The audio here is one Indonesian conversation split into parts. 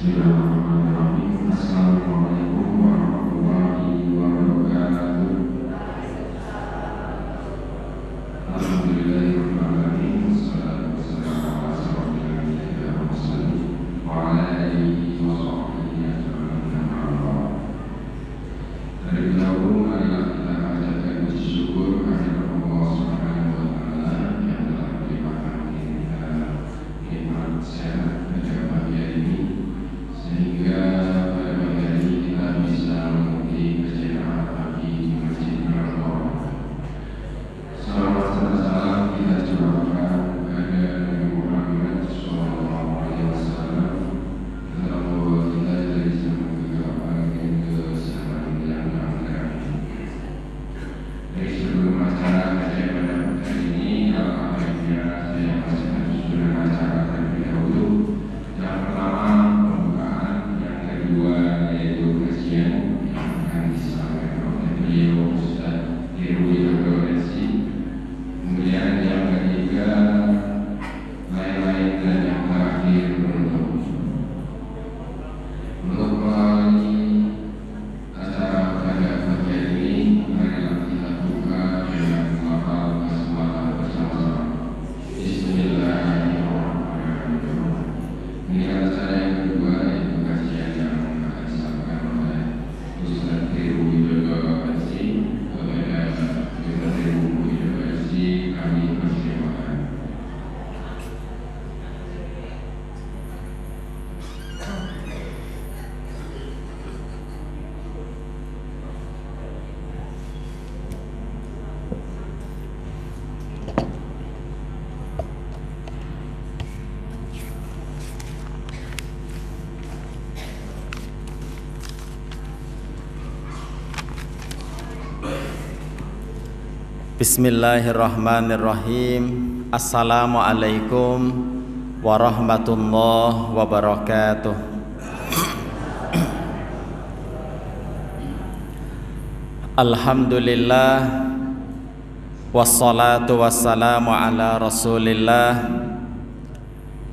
Bismillahirrahmanirrahim. Assalamualaikum warahmatullahi wabarakatuh. Alhamdulillahirabbil alamin. Wassalatu wassalamu ala asyrofil mursalin wa ala alihi wa sahbihi ajma'in. Dari dahulu marilah kita panjatkan puji syukur kehadirat Allah Subhanahu wa taala yang telah melimpahkan kita nikmat sehat dan bahagia ini, sehingga pada pagi hari ini kita bisa mengikuti kajian pagi di Masjid Al-Qur'an. Salawat serta salam kita curahkan kepada Nabi Muhammad SAW yang telah membawa kita dari zaman kegelapan ke zaman yang terang. Dari sebelum acara kajian pada pagi ini, alhamdulillah saya masih sudah acara terlebih dahulu. Yang pertama pembukaan, yang kedua yaitu kajian yang akan disampaikan oleh beliau Ustaz Irwi Abdulresi. Kemudian yang ketiga lain-lain, dan yang terakhir untuk melalui acara pada pagi ini, marilah kita buka dengan melafal basmalah bersama-sama. Bismillahirrahmanirrahim. Ini acara yang kedua, yaitu kajian yang akan disampaikan oleh Ustaz Irwi Abdulresi. Kepada Ustaz Irwi Abdulresi kami persilakan. Bismillahirrahmanirrahim. Assalamualaikum warahmatullahi wabarakatuh. Alhamdulillah, wassalatu wassalamu ala rasulillah.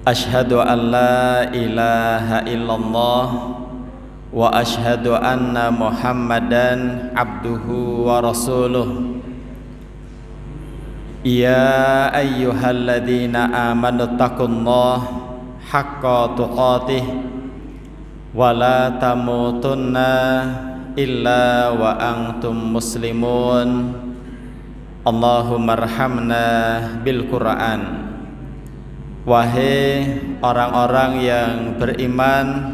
Ashhadu an la ilaha illallah wa ashhadu anna muhammadan abduhu wa rasuluh. Ya ayyuhalladzina amanu taqullaha haqqa tuqatih wa la tamutunna illa wa antum muslimun. Allahumma arhamna bil Qur'an. Wahai orang-orang yang beriman,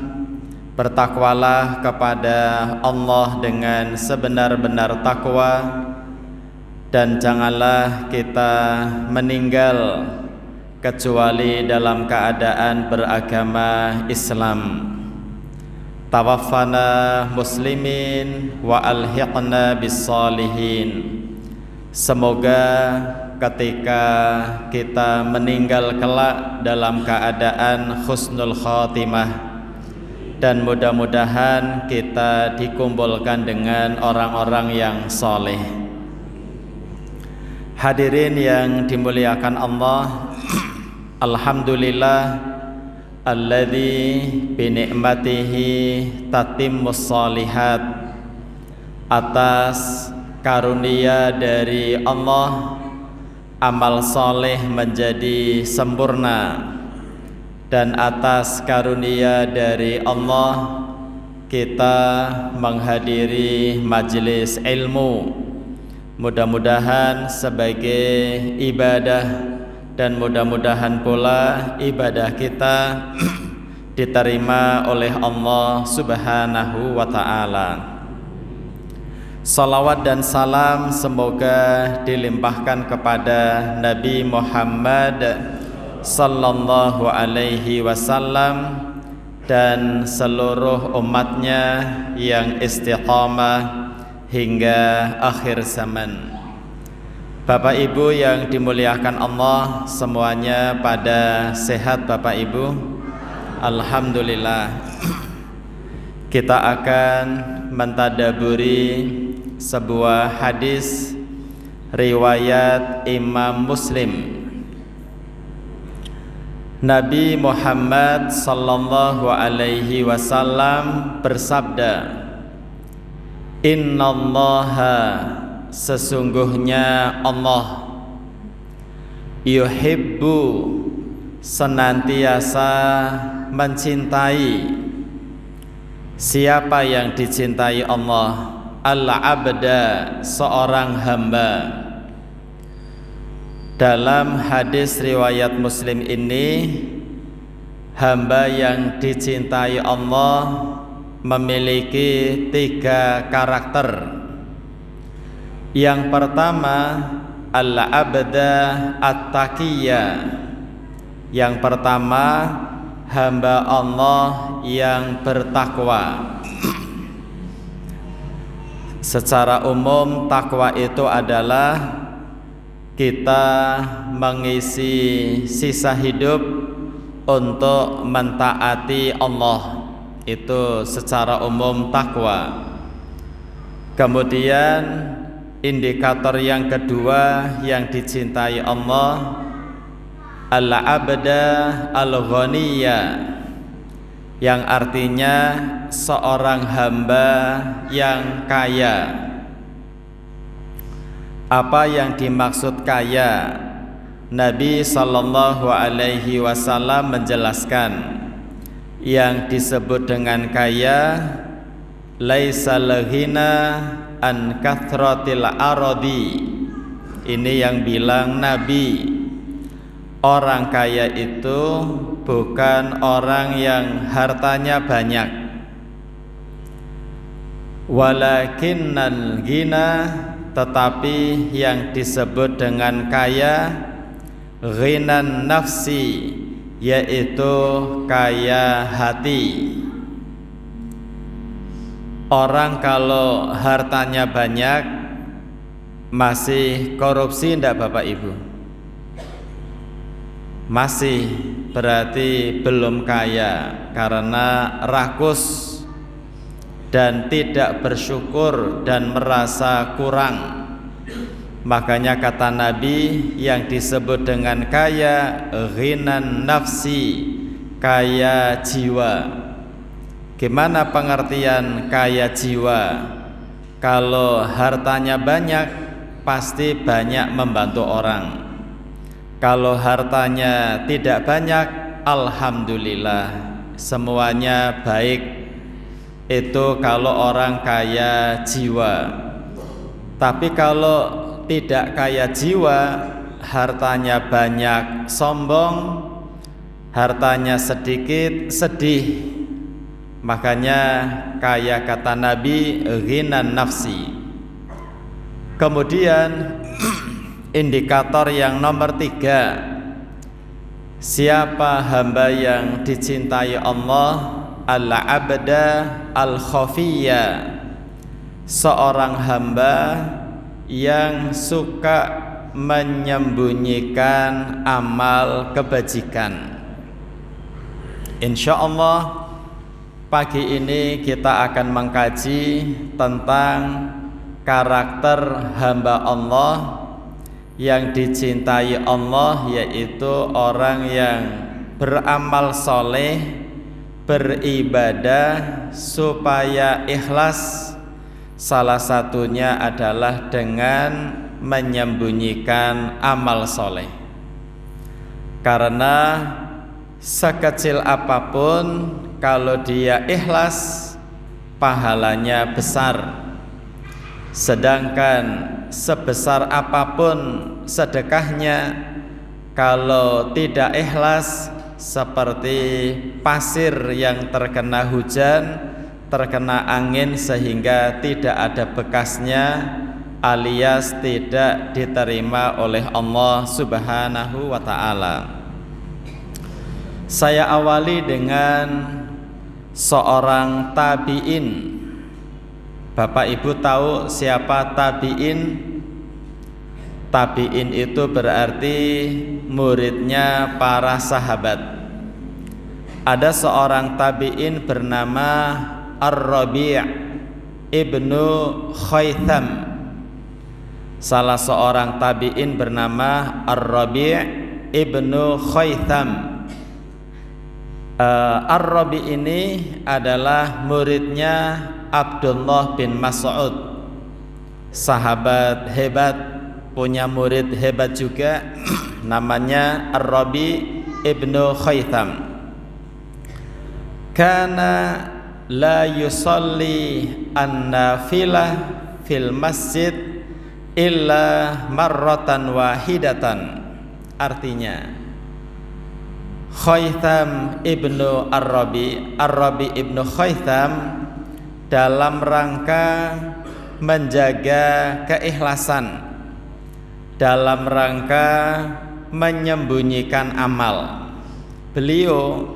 bertakwalah kepada Allah dengan sebenar-benar takwa, dan janganlah kita meninggal kecuali dalam keadaan beragama Islam. Tawaffana muslimin wa alhiqna bis-shalihin. Semoga ketika kita meninggal kelak dalam keadaan husnul khatimah, dan mudah-mudahan kita dikumpulkan dengan orang-orang yang soleh. Hadirin yang dimuliakan Allah, alhamdulillah alladzi bi ni'matihi tatimmus shalihat. Atas karunia dari Allah, amal soleh menjadi sempurna, dan atas karunia dari Allah kita menghadiri majelis ilmu. Mudah-mudahan sebagai ibadah, dan mudah-mudahan pula ibadah kita diterima oleh Allah Subhanahu wa ta'ala. Salawat dan salam semoga dilimpahkan kepada Nabi Muhammad sallallahu alaihi wasallam dan seluruh umatnya yang istiqamah hingga akhir zaman. Bapak Ibu yang dimuliakan Allah semuanya, pada sehat Bapak Ibu? Alhamdulillah. Kita akan mentadaburi sebuah hadis riwayat Imam Muslim. Nabi Muhammad sallallahu alaihi wasallam bersabda, "Innallaha, sesungguhnya Allah, yuhibbu, senantiasa mencintai." Siapa yang dicintai Allah? Al-abda, seorang hamba. Dalam hadis riwayat Muslim ini, hamba yang dicintai Allah memiliki 3 karakter. Yang pertama, al-abda at-taqiyya. Yang pertama, hamba Allah yang bertakwa. Secara umum, takwa itu adalah kita mengisi sisa hidup untuk mentaati Allah. Itu secara umum takwa. Kemudian indikator yang kedua yang dicintai Allah, al-abda al-ghaniyya, yang artinya seorang hamba yang kaya. Apa yang dimaksud kaya? Nabi sallallahu alaihi wasallam menjelaskan, yang disebut dengan kaya laisal ghina an kathratil aradi. Ini yang bilang Nabi. Orang kaya itu bukan orang yang hartanya banyak. Walakinnal ghina, tetapi yang disebut dengan kaya ghinan nafsi, yaitu kaya hati. Orang kalau hartanya banyak masih korupsi enggak Bapak Ibu? Masih, berarti belum kaya karena rakus dan tidak bersyukur dan merasa kurang. Makanya kata Nabi, yang disebut dengan kaya ghinan nafsi, kaya jiwa. Gimana pengertian kaya jiwa? Kalau hartanya banyak, pasti banyak membantu orang. Kalau hartanya tidak banyak, alhamdulillah, semuanya baik. Itu kalau orang kaya jiwa. Tapi kalau tidak kaya jiwa, hartanya banyak, sombong, hartanya sedikit, sedih. Makanya kaya kata Nabi ghinan nafsi. Kemudian indikator yang nomor 3, siapa hamba yang dicintai Allah? Al-abda al-khafiyya, seorang hamba yang suka menyembunyikan amal kebajikan. Insya Allah pagi ini kita akan mengkaji tentang karakter hamba Allah yang dicintai Allah, yaitu orang yang beramal soleh, beribadah supaya ikhlas. Salah satunya adalah dengan menyembunyikan amal soleh. Karena sekecil apapun, kalau dia ikhlas, pahalanya besar. Sedangkan sebesar apapun sedekahnya, kalau tidak ikhlas, seperti pasir yang terkena hujan, terkena angin sehingga tidak ada bekasnya, alias tidak diterima oleh Allah Subhanahu wa ta'ala. Saya awali dengan seorang tabi'in. Bapak Ibu tahu siapa tabi'in? Tabi'in itu berarti muridnya para sahabat. Ada seorang tabi'in bernama Ar-Rabi' ibnu Khaytham. Salah seorang tabi'in bernama Ar-Rabi' ibnu Khaytham. Ar-Rabi ini adalah muridnya Abdullah bin Mas'ud, sahabat hebat, punya murid hebat juga namanya Ar-Rabi ibnu Khaytham. Kana la yusalli an-nafilah fil masjid illa marratan wahidatan. Artinya Khaytham ibnu Ar-Rabi ibnu Khaytham dalam rangka menjaga keikhlasan, dalam rangka menyembunyikan amal, beliau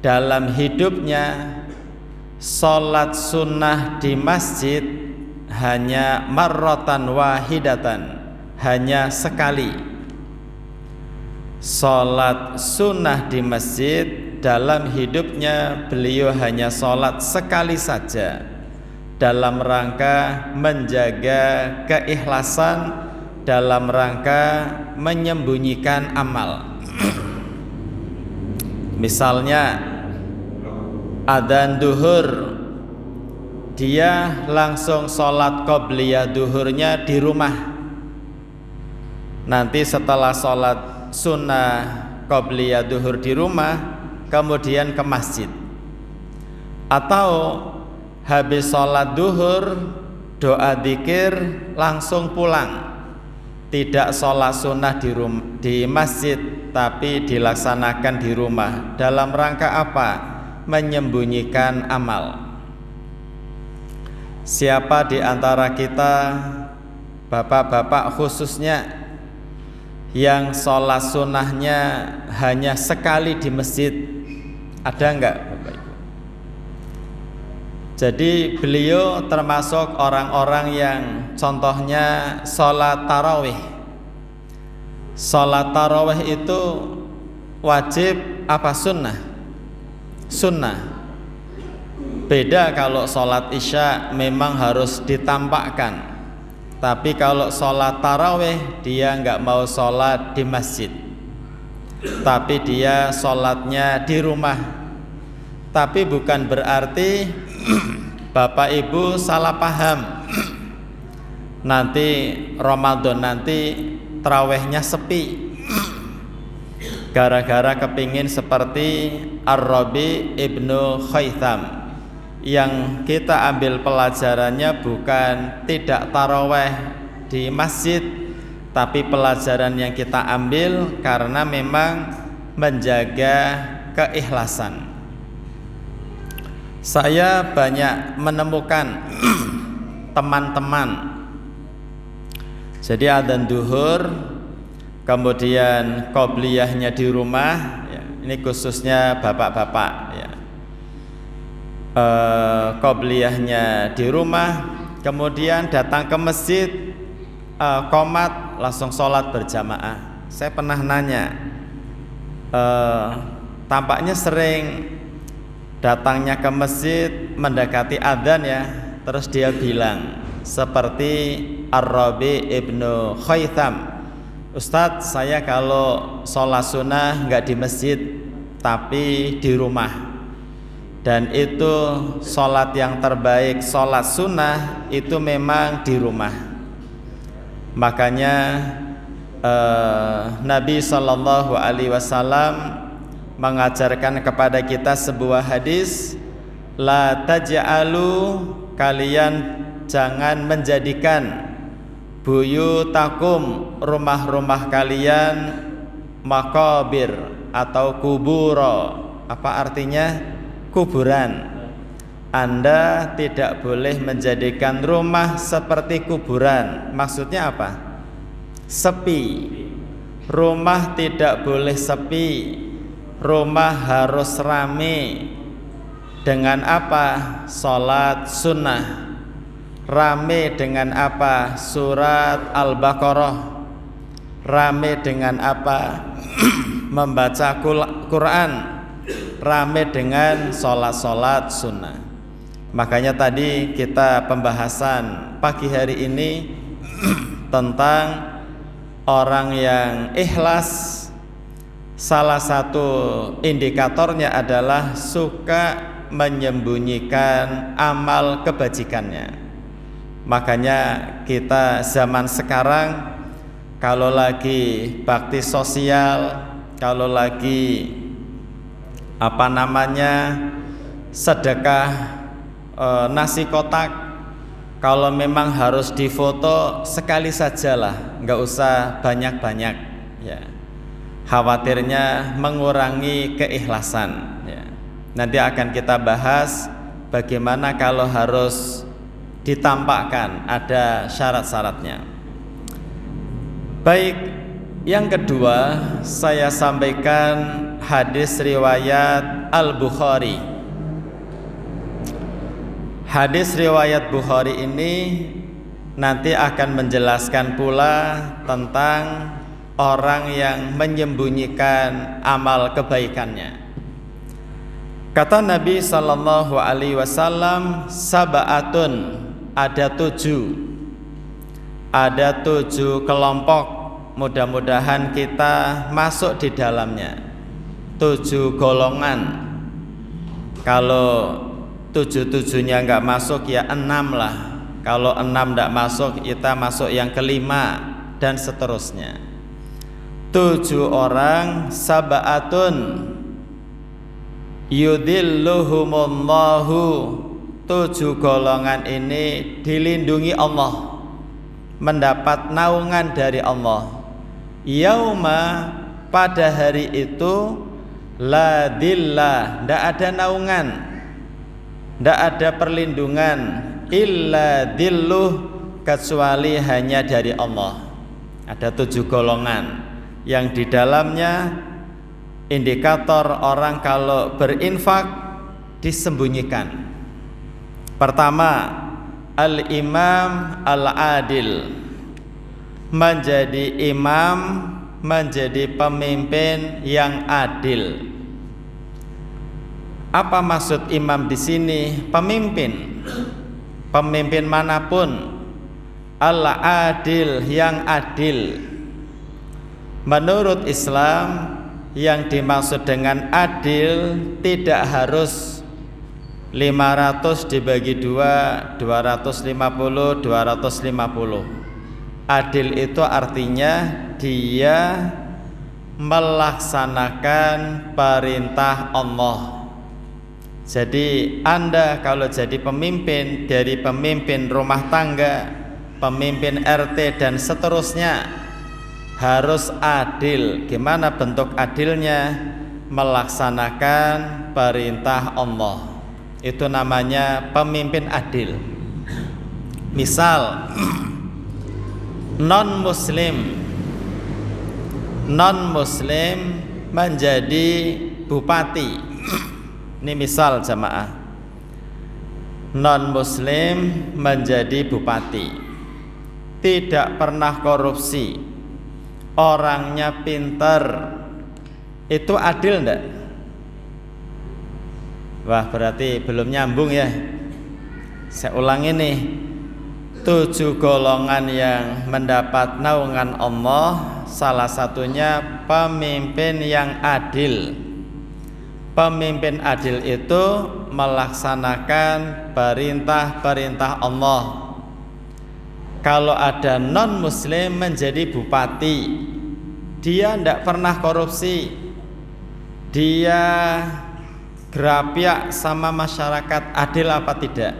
dalam hidupnya sholat sunnah di masjid hanya marratan wahidatan, hanya sekali. Sholat sunnah di masjid dalam hidupnya beliau hanya sholat sekali saja, dalam rangka menjaga keikhlasan, dalam rangka menyembunyikan amal. Misalnya adzan duhur, dia langsung sholat qobliyah duhurnya di rumah. Nanti setelah sholat sunnah qobliyah duhur di rumah, kemudian ke masjid. Atau habis sholat duhur, doa dzikir, langsung pulang. Tidak sholat sunnah di masjid, tapi dilaksanakan di rumah. Dalam rangka apa? Menyembunyikan amal. Siapa di antara kita, bapak-bapak khususnya, yang sholat sunnahnya hanya sekali di masjid? Ada enggak Bapak Ibu? Jadi beliau termasuk orang-orang yang contohnya sholat tarawih. Sholat tarawih itu wajib apa sunnah? Sunnah. Beda kalau sholat isya memang harus ditampakkan. Tapi kalau sholat tarawih dia nggak mau sholat di masjid, tapi dia sholatnya di rumah. Tapi bukan berarti Bapak Ibu salah paham, nanti Ramadan nanti tarawihnya sepi gara-gara kepingin seperti Ar-Rabi ibnu Khaytham. Yang kita ambil pelajarannya bukan tidak taraweh di masjid, tapi pelajaran yang kita ambil karena memang menjaga keikhlasan. Saya banyak menemukan teman-teman, jadi adzan duhur, kemudian qobliyahnya di rumah, ya, ini khususnya bapak-bapak, ya. Qobliyahnya di rumah, kemudian datang ke masjid, qomat, langsung sholat berjamaah. Saya pernah nanya, tampaknya sering datangnya ke masjid mendekati adzan ya, terus dia bilang seperti Ar-Rabi ibnu Khaytham, Ustadz, saya kalau sholat sunnah nggak di masjid tapi di rumah. Dan itu sholat yang terbaik, sholat sunnah itu memang di rumah. Makanya Nabi SAW mengajarkan kepada kita sebuah hadis, la taj'alu, kalian jangan menjadikan buyutakum, rumah-rumah kalian, maqabir atau kuburo. Apa artinya? Kuburan. Anda tidak boleh menjadikan rumah seperti kuburan. Maksudnya apa? Sepi. Rumah tidak boleh sepi. Rumah harus rame. Dengan apa? Salat sunnah. Rame dengan apa? Surat Al-Baqarah. Rame dengan apa? Membaca Quran. Rame dengan sholat-sholat sunnah. Makanya tadi kita pembahasan pagi hari ini tentang orang yang ikhlas salah satu indikatornya adalah suka menyembunyikan amal kebajikannya. Makanya kita zaman sekarang kalau lagi bakti sosial, kalau lagi sedekah nasi kotak, kalau memang harus difoto sekali sajalah, nggak usah banyak-banyak ya. Khawatirnya mengurangi keikhlasan ya. Nanti akan kita bahas bagaimana kalau harus ditampakkan, ada syarat-syaratnya. Baik, yang kedua saya sampaikan hadis riwayat Al-Bukhari. Hadis riwayat Bukhari ini nanti akan menjelaskan pula tentang orang yang menyembunyikan amal kebaikannya. Kata Nabi sallallahu alaihi wasallam, sab'atun, ada tujuh kelompok, mudah-mudahan kita masuk di dalamnya. 7 golongan. Kalau 7-7-nya nggak masuk ya 6 lah. Kalau 6 nggak masuk, kita masuk yang kelima dan seterusnya. 7 orang, sab'atun yudhilluhumullahu, 7 golongan ini dilindungi Allah, mendapat naungan dari Allah. Yauma, pada hari itu, la dhillah, ndak ada naungan, ndak ada perlindungan, illa dhilluh, kecuali hanya dari Allah. Ada 7 golongan yang di dalamnya indikator orang kalau berinfak disembunyikan. Pertama, al-imam al-adil, menjadi imam, menjadi pemimpin yang adil. Apa maksud imam di sini? Pemimpin, pemimpin manapun, al-adil, yang adil. Menurut Islam, yang dimaksud dengan adil tidak harus 500 dibagi 2, 250, 250. Adil itu artinya dia melaksanakan perintah Allah. Jadi Anda kalau jadi pemimpin, dari pemimpin rumah tangga, pemimpin RT dan seterusnya, harus adil. Gimana bentuk adilnya? Melaksanakan perintah Allah. Itu namanya pemimpin adil. Misal non-muslim menjadi bupati. Ini misal jamaah. Non-muslim menjadi bupati, tidak pernah korupsi, orangnya pintar, itu adil enggak? Wah, berarti belum nyambung ya. Saya ulangi nih, 7 golongan yang mendapat naungan Allah, salah satunya pemimpin yang adil. Pemimpin adil itu melaksanakan perintah-perintah Allah. Kalau ada non-muslim menjadi bupati, dia tidak pernah korupsi, dia gerapiak sama masyarakat, adil apa tidak?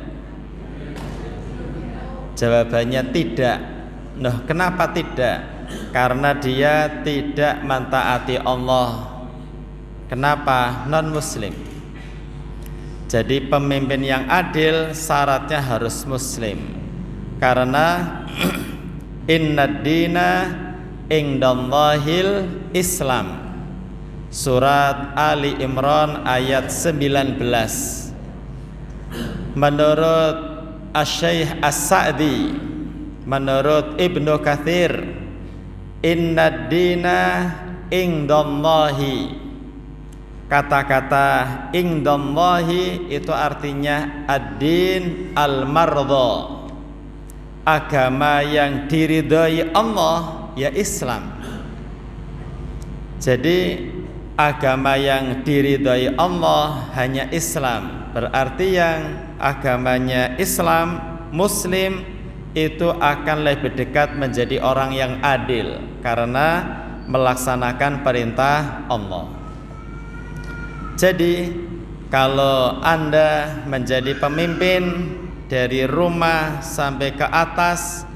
Jawabannya tidak. Nah, kenapa tidak? Karena dia tidak mentaati Allah. Kenapa? Non-muslim. Jadi pemimpin yang adil syaratnya harus muslim. Karena innad dina indallahil Islam. Surat Ali Imran ayat 19. Menurut Asy-Syaikh As-Sa'di, menurut Ibnu Katsir, innad dina indallahi. Kata-kata indallahi itu artinya ad-din al-mardha. Agama yang diridhai Allah ya Islam. Jadi agama yang diridhai Allah hanya Islam. Berarti yang agamanya Islam, Muslim, itu akan lebih dekat menjadi orang yang adil karena melaksanakan perintah Allah. Jadi kalau Anda menjadi pemimpin dari rumah sampai ke atas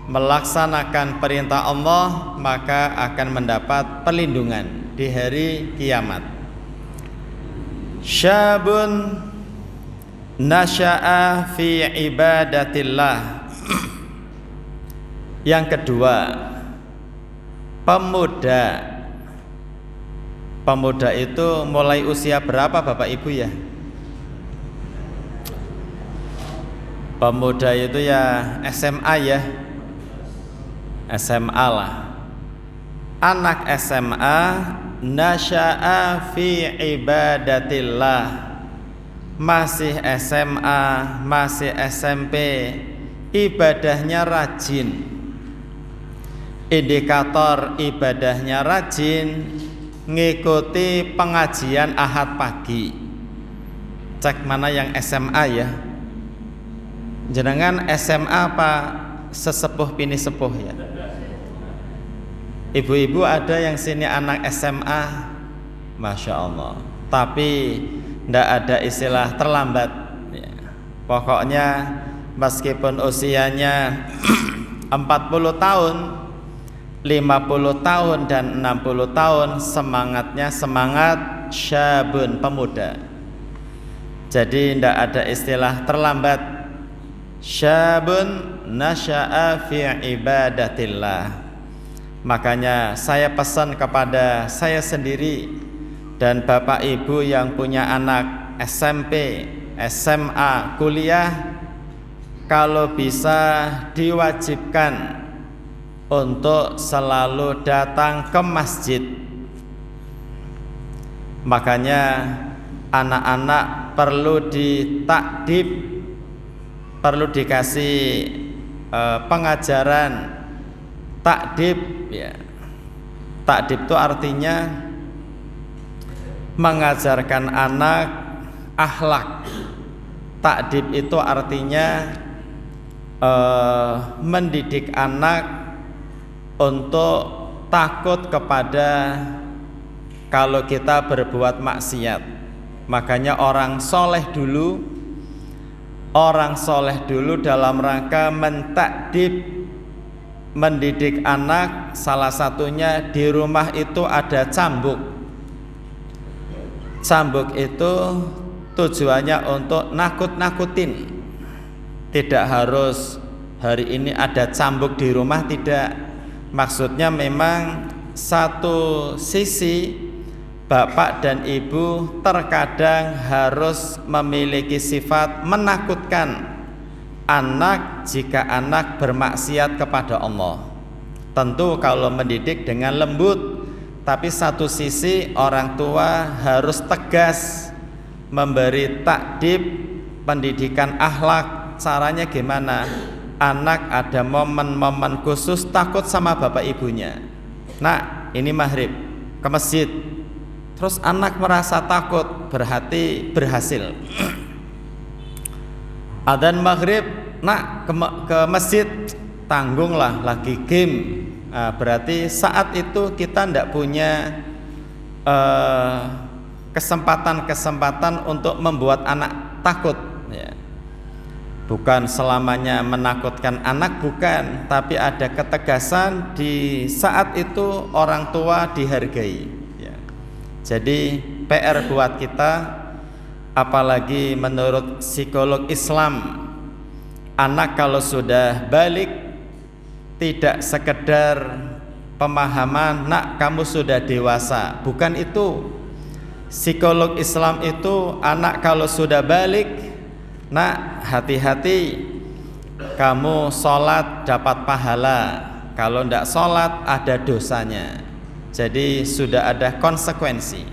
melaksanakan perintah Allah, maka akan mendapat perlindungan di hari kiamat. Syabun nasya'a fi ibadatillah. Yang kedua, pemuda. Pemuda itu mulai usia berapa Bapak Ibu ya? Pemuda itu ya SMA ya, SMA lah. Anak SMA nasya'a fi ibadatillah, masih SMA, masih SMP, ibadahnya rajin. Indikator ibadahnya rajin, ngikuti pengajian Ahad pagi. Cek mana yang SMA ya. Jenengan SMA apa sesepuh pini sepuh ya? Ibu-ibu ada yang sini anak SMA, Masya Allah. Tapi ndak ada istilah terlambat ya. Pokoknya meskipun usianya 40 tahun, 50 tahun dan 60 tahun, semangatnya semangat syabun, pemuda. Jadi ndak ada istilah terlambat. Syabun nasya'a fi ibadatillah. Makanya saya pesan kepada saya sendiri dan Bapak Ibu yang punya anak SMP, SMA, kuliah, kalau bisa diwajibkan untuk selalu datang ke masjid. Makanya anak-anak perlu ditakdib, perlu dikasih pengajaran takdib ya. Takdib itu artinya mengajarkan anak akhlak. Takdib itu artinya mendidik anak untuk takut kepada kalau kita berbuat maksiat. Makanya orang soleh dulu dalam rangka mentakdib, mendidik anak, salah satunya di rumah itu ada cambuk. Cambuk itu tujuannya untuk nakut-nakutin. Tidak harus hari ini ada cambuk di rumah, tidak. Maksudnya memang satu sisi bapak dan ibu terkadang harus memiliki sifat menakutkan anak jika anak bermaksiat kepada Allah. Tentu kalau mendidik dengan lembut, tapi satu sisi orang tua harus tegas memberi takdib, pendidikan akhlak. Caranya gimana? Anak ada momen-momen khusus takut sama bapak ibunya. Nah, ini maghrib ke masjid, terus anak merasa takut, berarti berhasil. Adzan maghrib, nak ke masjid, tanggunglah lagi game. Nah, berarti saat itu kita tidak punya kesempatan untuk membuat anak takut ya. Bukan selamanya menakutkan anak, bukan, tapi ada ketegasan di saat itu orang tua dihargai ya. Jadi PR buat kita, apalagi menurut psikolog Islam, anak kalau sudah balik tidak sekedar pemahaman, nak kamu sudah dewasa, bukan itu. Psikolog Islam itu anak kalau sudah balik, nak hati-hati, kamu sholat dapat pahala, kalau tidak sholat ada dosanya. Jadi sudah ada konsekuensi.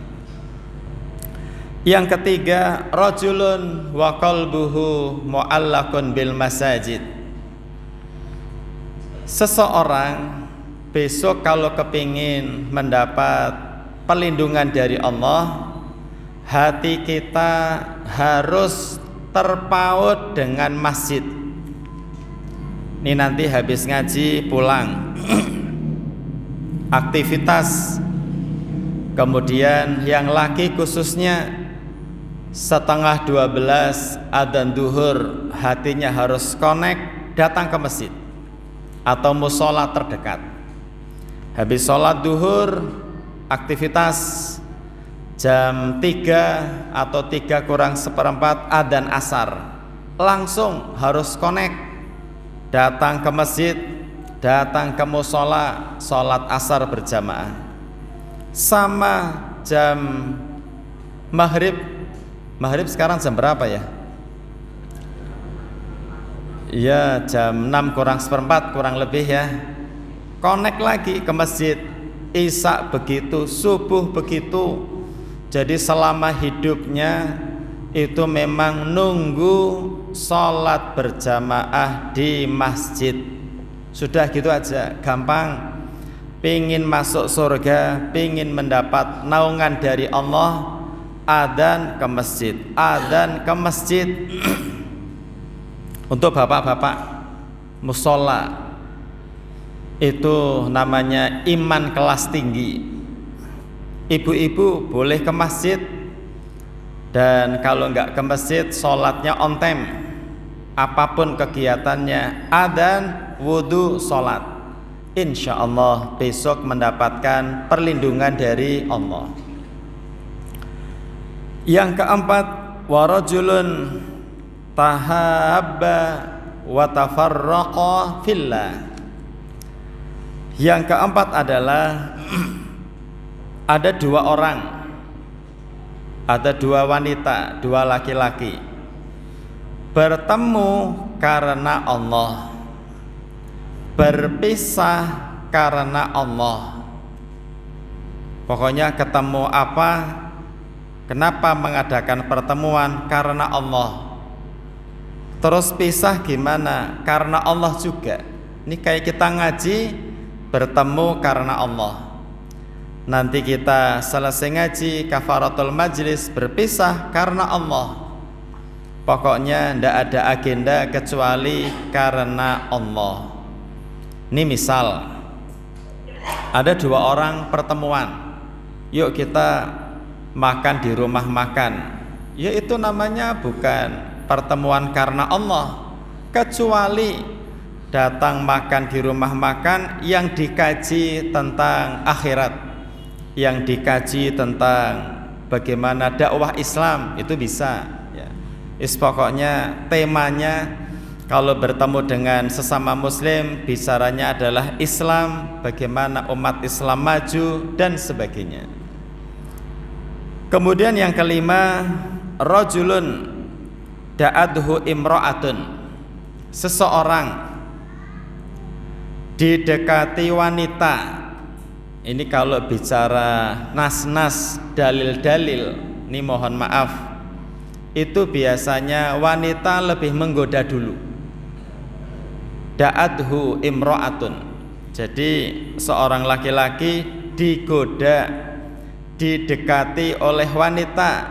Yang ketiga, rajulun wa qalbuhu mu'allaqun bil masajid. Seseorang besok kalau kepingin mendapat perlindungan dari Allah, hati kita harus terpaut dengan masjid. Ini nanti habis ngaji pulang aktivitas, kemudian yang laki khususnya setengah 12 adzan duhur, hatinya harus connect, datang ke masjid atau musola terdekat. Habis sholat duhur, aktivitas jam 3 atau 3 kurang seperempat adzan asar, langsung harus connect, datang ke masjid, datang ke musola, sholat asar berjamaah. Sama jam maghrib sekarang jam berapa ya? Ya jam 6 kurang seperempat kurang lebih ya. Connect lagi ke masjid. Isya begitu, subuh begitu. Jadi selama hidupnya itu memang nunggu sholat berjamaah di masjid. Sudah gitu aja, gampang. Pingin masuk surga, pingin mendapat naungan dari Allah, adzan ke masjid, adzan ke masjid. Untuk bapak-bapak musola itu namanya iman kelas tinggi. Ibu-ibu boleh ke masjid, dan kalau enggak ke masjid sholatnya on time, apapun kegiatannya, adzan, wudu, sholat, insya Allah besok mendapatkan perlindungan dari Allah. Yang keempat, warajulun tahabba wa tafarraqa fillah. Yang keempat adalah ada dua orang, ada dua wanita, dua laki-laki bertemu karena Allah, berpisah karena Allah. Pokoknya ketemu apa? Kenapa mengadakan pertemuan? Karena Allah. Terus pisah gimana? Karena Allah juga. Ini kayak kita ngaji, bertemu karena Allah. Nanti kita selesai ngaji, kafaratul majlis, berpisah karena Allah. Pokoknya tidak ada agenda kecuali karena Allah. Ini misal ada dua orang pertemuan, yuk kita makan di rumah makan. Ya itu namanya bukan pertemuan karena Allah, kecuali datang makan di rumah makan yang dikaji tentang akhirat, yang dikaji tentang bagaimana dakwah Islam, itu bisa ya. Pokoknya temanya kalau bertemu dengan sesama muslim, bicaranya adalah Islam, bagaimana umat Islam maju dan sebagainya. Kemudian yang kelima, rajulun da'adhu imra'atun, seseorang didekati wanita. Ini kalau bicara nas-nas, dalil-dalil, ini mohon maaf, itu biasanya wanita lebih menggoda dulu. Da'adhu imra'atun, jadi seorang laki-laki digoda, didekati oleh wanita.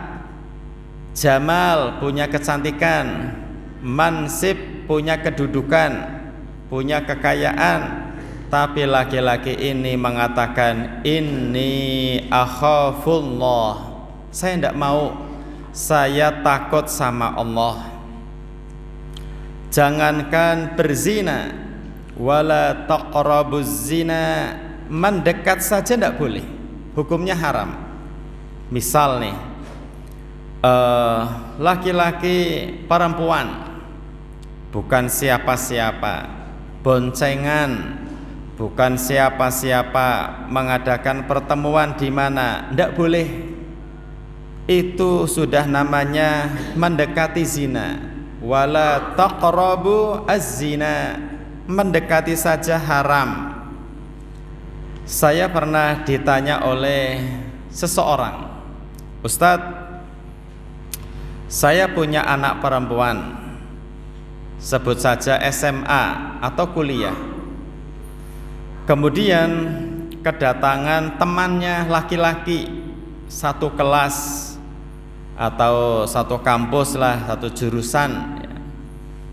Jamal punya kecantikan, mansib punya kedudukan, punya kekayaan, tapi laki-laki ini mengatakan inni akhafullah, saya tidak mau, saya takut sama Allah. Jangankan berzina, wala taqrabuz zina, mendekat saja tidak boleh, hukumnya haram. Misal nih, laki-laki perempuan bukan siapa-siapa, boncengan bukan siapa-siapa, mengadakan pertemuan di mana, tidak boleh. Itu sudah namanya mendekati zina. Wala taqrabu az-zina, mendekati saja haram. Saya pernah ditanya oleh seseorang, Ustadz, saya punya anak perempuan, sebut saja SMA atau kuliah. Kemudian kedatangan temannya laki-laki satu kelas atau satu kampus lah, satu jurusan.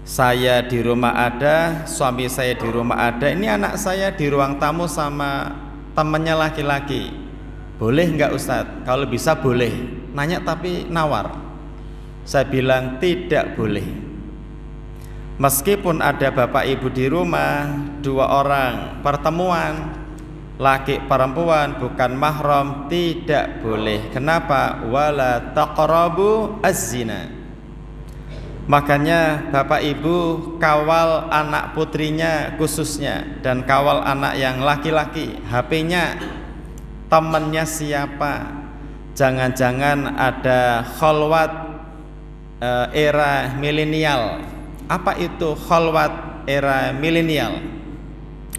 Saya di rumah ada, suami saya di rumah ada, ini anak saya di ruang tamu sama temannya laki-laki. Boleh nggak Ustadz? Kalau bisa boleh. Nanya tapi nawar. Saya bilang tidak boleh. Meskipun ada bapak ibu di rumah, dua orang pertemuan, laki perempuan bukan mahram, tidak boleh. Kenapa? Wala taqrabu az-zina. Makanya bapak ibu kawal anak putrinya khususnya, dan kawal anak yang laki-laki, HP-nya temennya siapa. Jangan-jangan ada kholwat era milenial. Apa itu kholwat era milenial?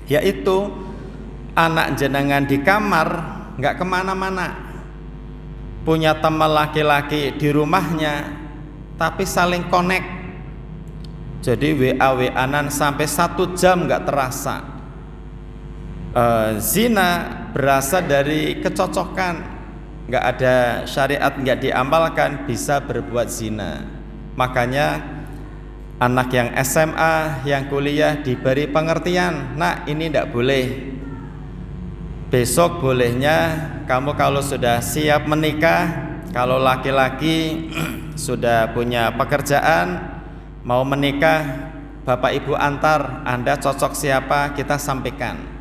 Yaitu anak jenengan di kamar nggak kemana-mana, punya teman laki-laki di rumahnya, tapi saling connect. Jadi WA-WA-an sampai 1 jam nggak terasa. Zina berasal dari kecocokan, nggak ada syariat, nggak diamalkan, bisa berbuat zina. Makanya anak yang SMA, yang kuliah diberi pengertian, nah ini tidak boleh. Besok bolehnya kamu kalau sudah siap menikah, kalau laki-laki sudah punya pekerjaan, mau menikah, bapak ibu antar, Anda cocok siapa, kita sampaikan.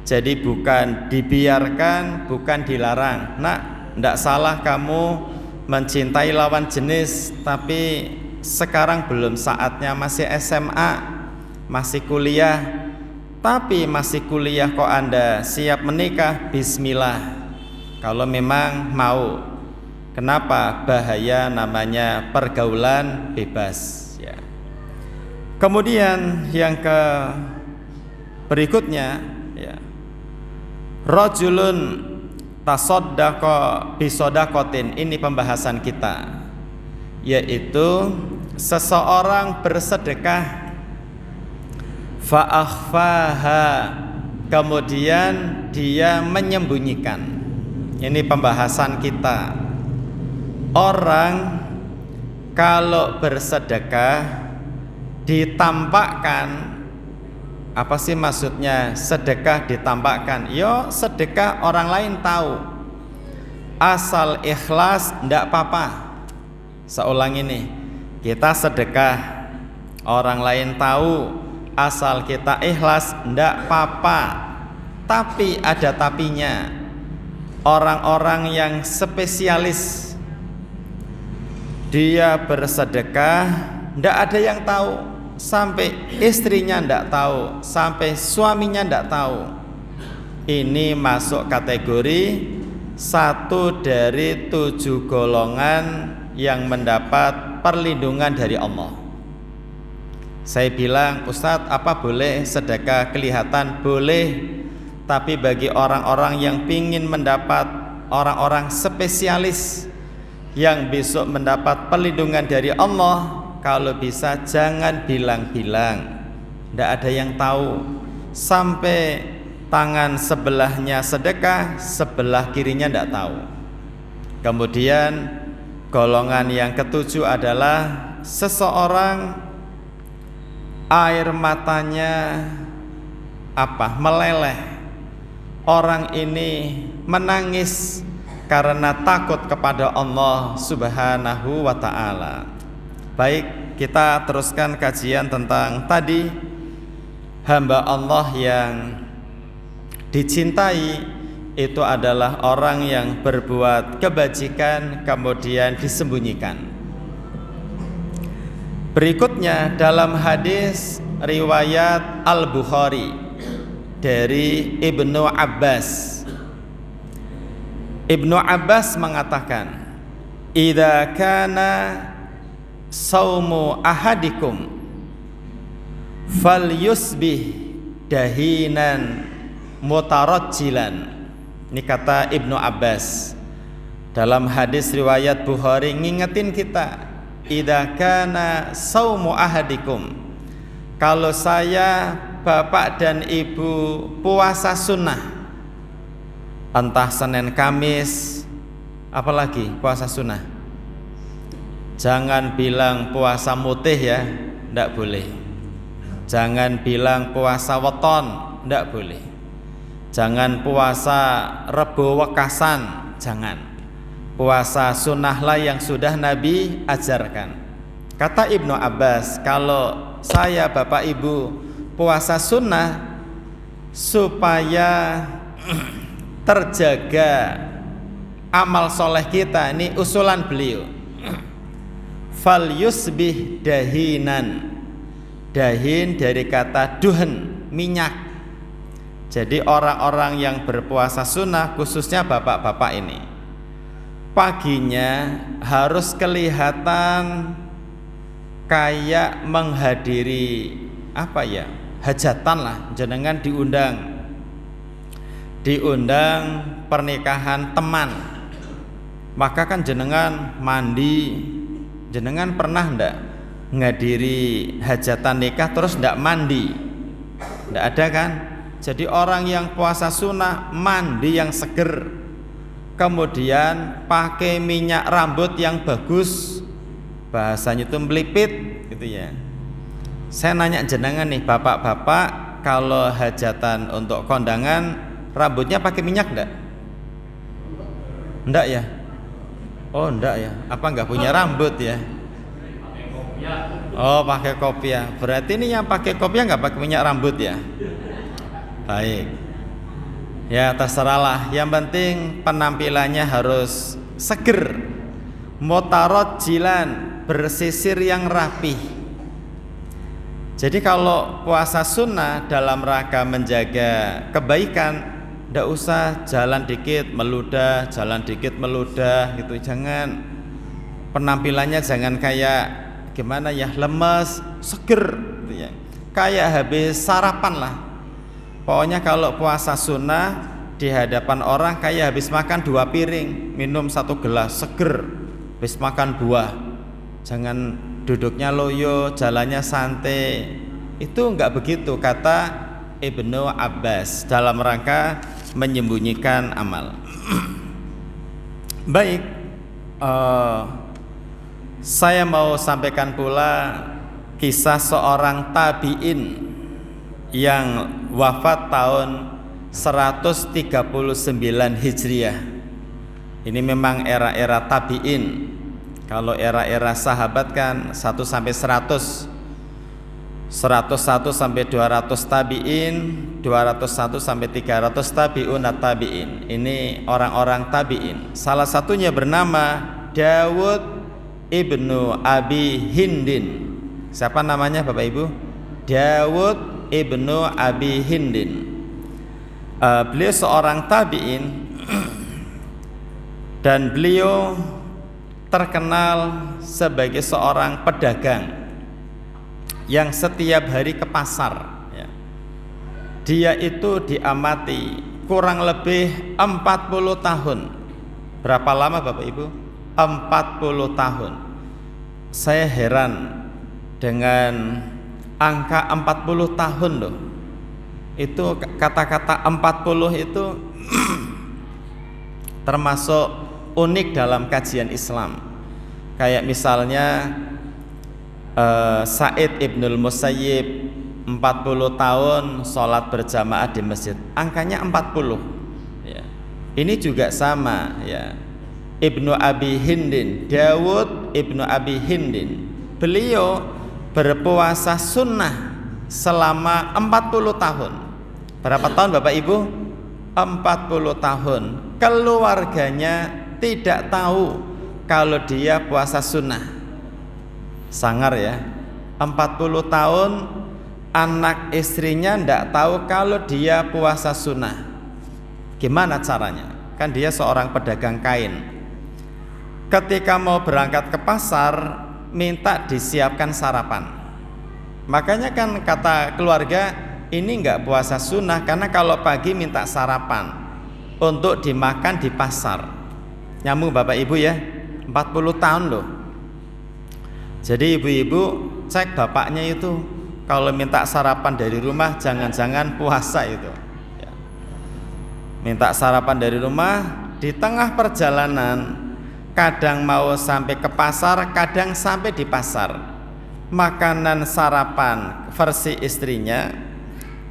Jadi bukan dibiarkan, bukan dilarang. Nah, tidak salah kamu mencintai lawan jenis, tapi sekarang belum saatnya, masih SMA, masih kuliah. Tapi masih kuliah kok Anda siap menikah, bismillah. Kalau memang mau. Kenapa? Bahaya, namanya pergaulan bebas ya. Kemudian yang berikutnya ya, rajulun tasaddaqa bisodakotin. Ini pembahasan kita, yaitu seseorang bersedekah fa'akhfaha, kemudian dia menyembunyikan. Ini pembahasan kita. Orang kalau bersedekah ditampakkan, apa sih maksudnya sedekah ditampakkan? Yo, sedekah orang lain tahu, asal ikhlas ndak apa-apa. Seulang ini, kita sedekah orang lain tahu, asal kita ikhlas ndak apa-apa. Tapi ada tapinya. Orang-orang yang spesialis, dia bersedekah ndak ada yang tahu, sampai istrinya ndak tahu, sampai suaminya ndak tahu. Ini masuk kategori 1 dari 7 golongan yang mendapat perlindungan dari Allah. Saya bilang, Ustadz, apa boleh sedekah kelihatan? Boleh. Tapi bagi orang-orang yang ingin mendapat, orang-orang spesialis yang besok mendapat perlindungan dari Allah, kalau bisa jangan bilang-bilang, tidak ada yang tahu. Sampai tangan sebelahnya sedekah, sebelah kirinya tidak tahu. Kemudian golongan yang ketujuh adalah seseorang air matanya meleleh. Orang ini menangis karena takut kepada Allah Subhanahu wa ta'ala. Baik, kita teruskan kajian tentang tadi, hamba Allah yang dicintai itu adalah orang yang berbuat kebajikan kemudian disembunyikan. Berikutnya dalam hadis riwayat Al-Bukhari dari Ibnu Abbas. Ibnu Abbas mengatakan, "Idza kana saumu ahadikum falyusbih dahinan mutarajjilan." Ini kata Ibnu Abbas. Dalam hadis riwayat Bukhari ngingetin kita, idza kana saumu ahadikum, kalau saya, bapak dan ibu puasa sunnah, entah Senin Kamis, apalagi puasa sunnah. Jangan bilang puasa mutih ya, ndak boleh. Jangan bilang puasa weton, ndak boleh. Jangan puasa Rebo Wekasan, jangan. Puasa sunnahlah yang sudah Nabi ajarkan. Kata Ibnu Abbas, kalau saya Bapak Ibu puasa sunnah supaya terjaga amal soleh kita, ini usulan beliau. Fal yusbih dahinan. Dahin dari kata duhen, minyak. Jadi orang-orang yang berpuasa sunnah, khususnya bapak-bapak ini, paginya harus kelihatan kayak menghadiri apa ya, hajatan lah, jenengan diundang pernikahan teman, maka kan jenengan mandi. Jenengan pernah ndak ngadiri hajatan nikah terus ndak mandi? Ndak ada kan? Jadi orang yang puasa sunnah mandi yang seger, kemudian pakai minyak rambut yang bagus, bahasanya itu melipit gitu ya. Saya nanya jenengan nih bapak-bapak, kalau hajatan untuk kondangan rambutnya pakai minyak enggak? Enggak ya? Oh enggak ya? Apa enggak punya rambut ya? Oh pakai kopiah. Berarti ini yang pakai kopiah enggak pakai minyak rambut ya? Baik. Ya terserahlah. Yang penting penampilannya harus seger, mutarajjilan, bersisir yang rapih. Jadi kalau puasa sunnah dalam rangka menjaga kebaikan, ndak usah jalan dikit meludah gitu. Jangan, penampilannya jangan kayak gimana ya, lemes, seger gitu ya. Kayak habis sarapan lah. Pokoknya kalau puasa sunnah di hadapan orang kayak habis makan 2 piring, minum 1 gelas, seger. Habis makan buah. Jangan duduknya loyo, jalannya santai. Itu enggak begitu kata Ibnu Abbas dalam rangka menyembunyikan amal. Baik, saya mau sampaikan pula kisah seorang tabi'in yang wafat tahun 139 Hijriah. Ini memang era-era tabi'in. Kalau era-era sahabat kan 1 sampai 100, 101 sampai 200 tabi'in, 201 sampai 300 tabi'un at-tabi'in. Ini orang-orang tabi'in. Salah satunya bernama Dawud ibnu Abi Hindin. Siapa namanya Bapak Ibu? Dawud ibnu Abi Hindin. Beliau seorang tabi'in dan beliau terkenal sebagai seorang pedagang yang setiap hari ke pasar ya. Dia itu diamati kurang lebih 40 tahun. Berapa lama Bapak Ibu? 40 tahun. Saya heran dengan angka 40 tahun loh. Itu kata-kata 40 itu termasuk unik dalam kajian Islam. Kayak misalnya Sa'id Ibnul Musayyib 40 tahun sholat berjamaah di masjid, angkanya 40 ya. Ini juga sama ya. Ibnu Abi Hindin, Dawud Ibnu Abi Hindin, beliau berpuasa sunnah selama 40 tahun. Berapa tahun Bapak Ibu? 40 tahun. Keluarganya tidak tahu kalau dia puasa sunnah. Sangar ya, 40 tahun anak istrinya tidak tahu kalau dia puasa sunnah. Gimana caranya? Kan dia seorang pedagang kain. Ketika mau berangkat ke pasar, minta disiapkan sarapan. Makanya kan kata keluarga, ini enggak puasa sunnah karena kalau pagi minta sarapan untuk dimakan di pasar. Nyambung Bapak Ibu ya, 40 tahun loh. Jadi ibu-ibu cek bapaknya itu, kalau minta sarapan dari rumah jangan-jangan puasa itu ya. minta sarapan dari rumah, di tengah perjalanan kadang mau sampai ke pasar, kadang sampai di pasar. Makanan sarapan versi istrinya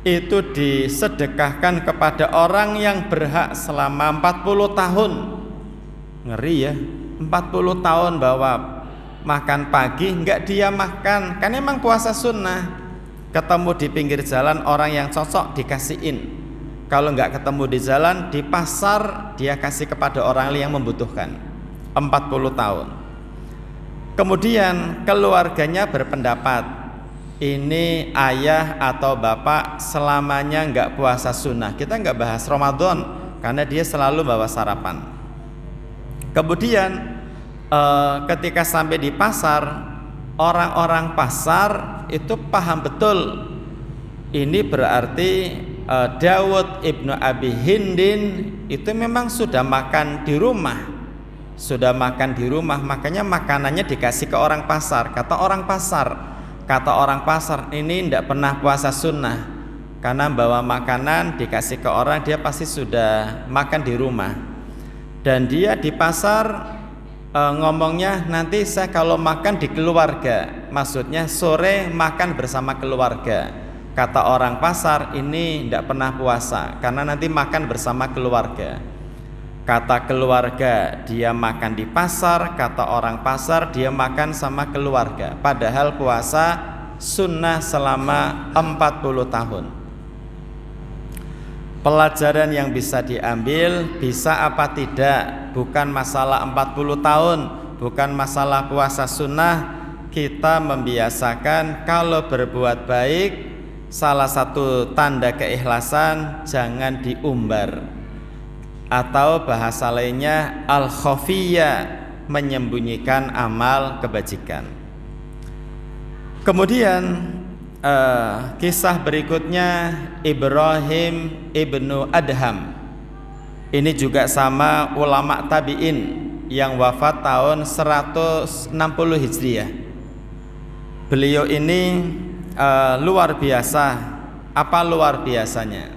itu disedekahkan kepada orang yang berhak selama 40 tahun. Ngeri ya, 40 tahun bawa makan pagi enggak dia makan, kan emang puasa sunnah. Ketemu di pinggir jalan orang yang cocok dikasihin. Kalau enggak ketemu di jalan, di pasar dia kasih kepada orang yang membutuhkan. 40 tahun. Kemudian keluarganya berpendapat, ini ayah atau bapak selamanya enggak puasa sunnah. Kita enggak bahas Ramadan karena dia selalu bawa sarapan. Kemudian ketika sampai di pasar, orang-orang pasar itu paham betul ini berarti Dawud ibnu Abi Hindin itu memang sudah makan di rumah, makanya makanannya dikasih ke orang pasar. Kata orang pasar ini tidak pernah puasa sunnah karena bawa makanan dikasih ke orang, dia pasti sudah makan di rumah. Dan dia di pasar ngomongnya, nanti saya kalau makan di keluarga, maksudnya sore makan bersama keluarga. Kata orang pasar, ini tidak pernah puasa karena nanti makan bersama keluarga. Kata keluarga, dia makan di pasar. Kata orang pasar, dia makan sama keluarga. Padahal puasa sunnah selama 40 tahun. Pelajaran yang bisa diambil, bisa apa tidak, bukan masalah 40 tahun, bukan masalah puasa sunnah. Kita membiasakan kalau berbuat baik, salah satu tanda keikhlasan jangan diumbar, atau bahasa lainnya al-khafiyah, menyembunyikan amal kebajikan. Kemudian kisah berikutnya Ibrahim ibnu Adham. Ini juga sama ulama tabi'in yang wafat tahun 160 Hijriah. Beliau ini luar biasa. Apa luar biasanya?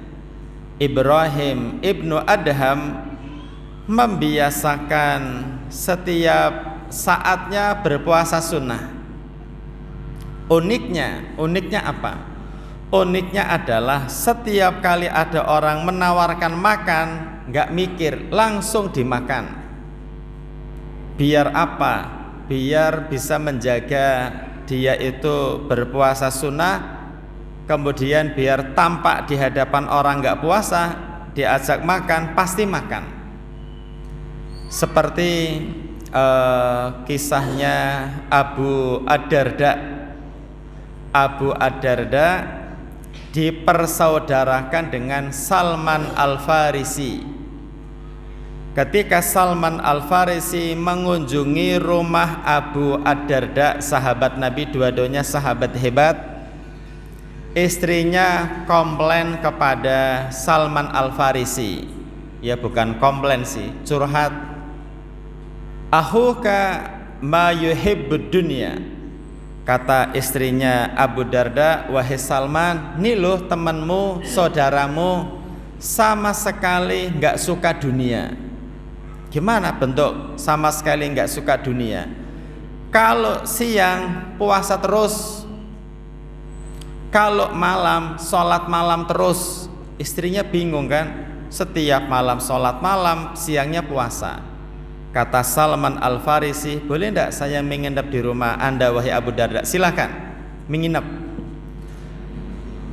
Ibrahim ibnu Adham membiasakan setiap saatnya berpuasa sunnah. Uniknya apa? Uniknya adalah setiap kali ada orang menawarkan makan, nggak mikir, langsung dimakan. Biar apa? Biar bisa menjaga dia itu berpuasa sunnah. Kemudian biar tampak di hadapan orang nggak puasa, diajak makan, pasti makan. Seperti kisahnya Abu Ad-Darda dipersaudarakan dengan Salman Al-Farisi. Ketika Salman Al-Farisi mengunjungi rumah Abu Ad-Darda, sahabat Nabi, dua-duanya sahabat hebat, istrinya komplain kepada Salman Al-Farisi. Ya bukan komplain sih, curhat. Ahuka ma yuhibbud dunya. Kata istrinya Abu Darda, wahai Salman, nih loh temanmu, saudaramu sama sekali nggak suka dunia. Gimana bentuk sama sekali nggak suka dunia? Kalau siang puasa terus, kalau malam sholat malam terus. Istrinya bingung kan, setiap malam sholat malam, siangnya puasa. Kata Salman Al-Farisi, boleh enggak saya menginap di rumah Anda wahai Abu Darda? Silakan menginap.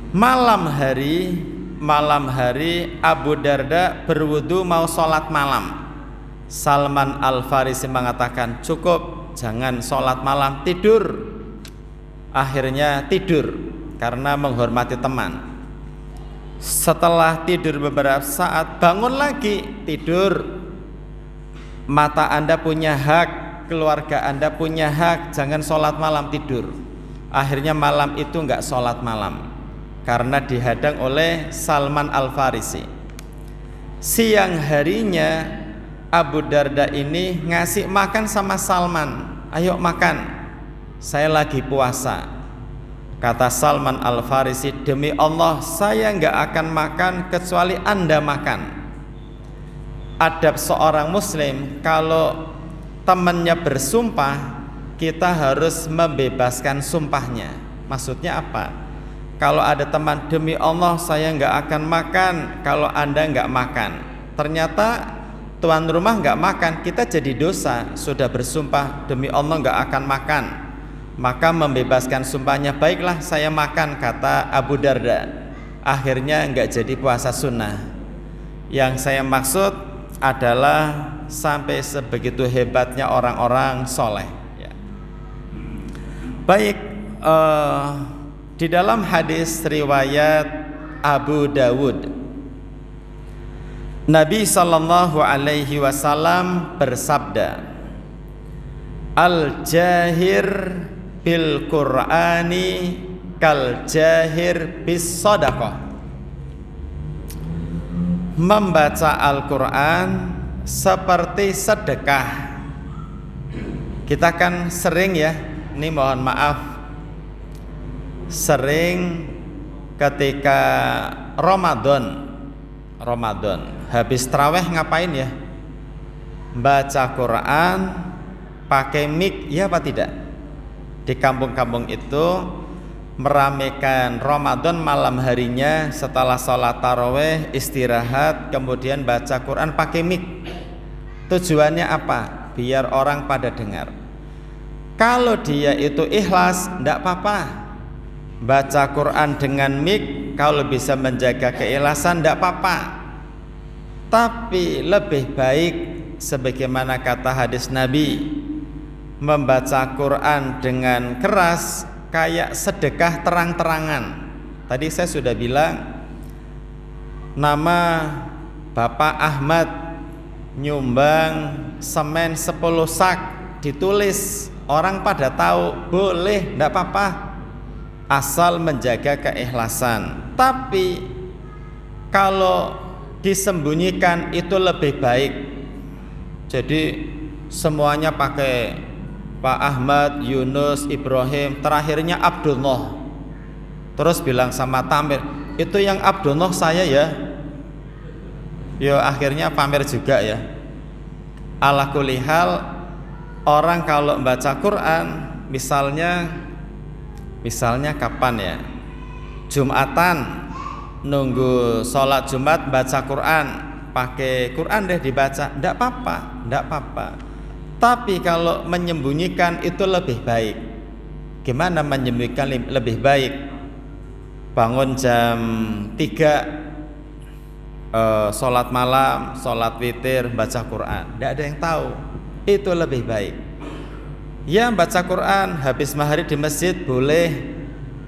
Malam hari Abu Darda berwudu mau sholat malam. Salman Al-Farisi mengatakan, cukup, jangan sholat malam, tidur. Akhirnya tidur karena menghormati teman. Setelah tidur beberapa saat, bangun lagi, tidur. Mata Anda punya hak, keluarga Anda punya hak, jangan sholat malam, tidur. Akhirnya malam itu enggak sholat malam karena dihadang oleh Salman Al-Farisi. Siang harinya Abu Darda ini ngasih makan sama Salman, ayo makan, saya lagi puasa. Kata Salman Al-Farisi, demi Allah saya enggak akan makan kecuali Anda makan. adab seorang muslim, kalau temannya bersumpah, kita harus membebaskan sumpahnya. Maksudnya apa? Kalau ada teman, demi Allah saya nggak akan makan kalau Anda nggak makan, ternyata tuan rumah nggak makan, kita jadi dosa. Sudah bersumpah demi Allah nggak akan makan, maka membebaskan sumpahnya. Baiklah saya makan, kata Abu Darda, akhirnya nggak jadi puasa sunnah. Yang saya maksud adalah sampai sebegitu hebatnya orang-orang soleh ya. Baik, di dalam hadis riwayat Abu Dawud, Nabi sallallahu alaihi wasallam bersabda, al-jahir bil Qur'ani kal jahir bis sadaqah. Membaca Al-Quran seperti sedekah. Kita kan sering ya, ini mohon maaf, sering ketika Ramadan habis tarawih ngapain ya? Baca Quran pakai mic, ya apa tidak? Di kampung-kampung itu meramaikan Ramadan malam harinya, setelah sholat tarawih istirahat, kemudian baca Quran pakai mic. Tujuannya apa? Biar orang pada dengar. Kalau dia itu ikhlas, tidak apa-apa. Baca Quran dengan mic, kalau bisa menjaga keikhlasan, tidak apa-apa. Tapi lebih baik, sebagaimana kata hadis Nabi, membaca Quran dengan keras kayak sedekah terang-terangan. Tadi saya sudah bilang, nama Bapak Ahmad nyumbang semen 10 sak, ditulis, orang pada tahu, boleh, tidak apa-apa, asal menjaga keikhlasan. Tapi kalau disembunyikan itu lebih baik. Jadi semuanya pakai Pak Ahmad, Yunus, Ibrahim, terakhirnya Abdullah. Terus bilang sama Tamir, itu yang Abdullah saya ya. Yo akhirnya pamer juga ya. Ala kulli hal, orang kalau baca Quran, misalnya kapan ya? Jumatan, nunggu sholat Jumat baca Quran, pakai Quran deh dibaca, tidak apa-apa. Tapi kalau menyembunyikan itu lebih baik. Gimana menyembunyikan lebih baik? Bangun jam 3, sholat malam, sholat witir, baca Quran, tidak ada yang tahu. Itu lebih baik. Ya, baca Quran habis maghrib di masjid boleh.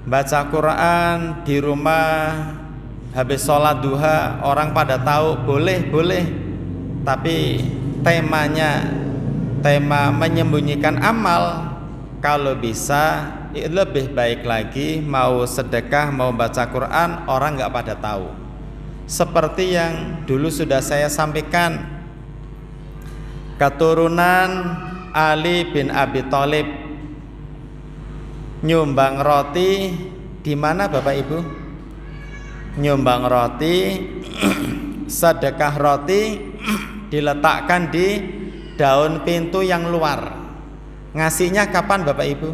Baca Quran di rumah habis sholat duha, orang pada tahu, boleh. Tapi tema menyembunyikan amal, kalau bisa lebih baik lagi. Mau sedekah, mau baca Quran, orang nggak pada tahu. Seperti yang dulu sudah saya sampaikan, keturunan Ali bin Abi Thalib nyumbang roti di mana Bapak Ibu? Nyumbang roti, sedekah roti diletakkan di daun pintu yang luar. Ngasihnya kapan Bapak Ibu?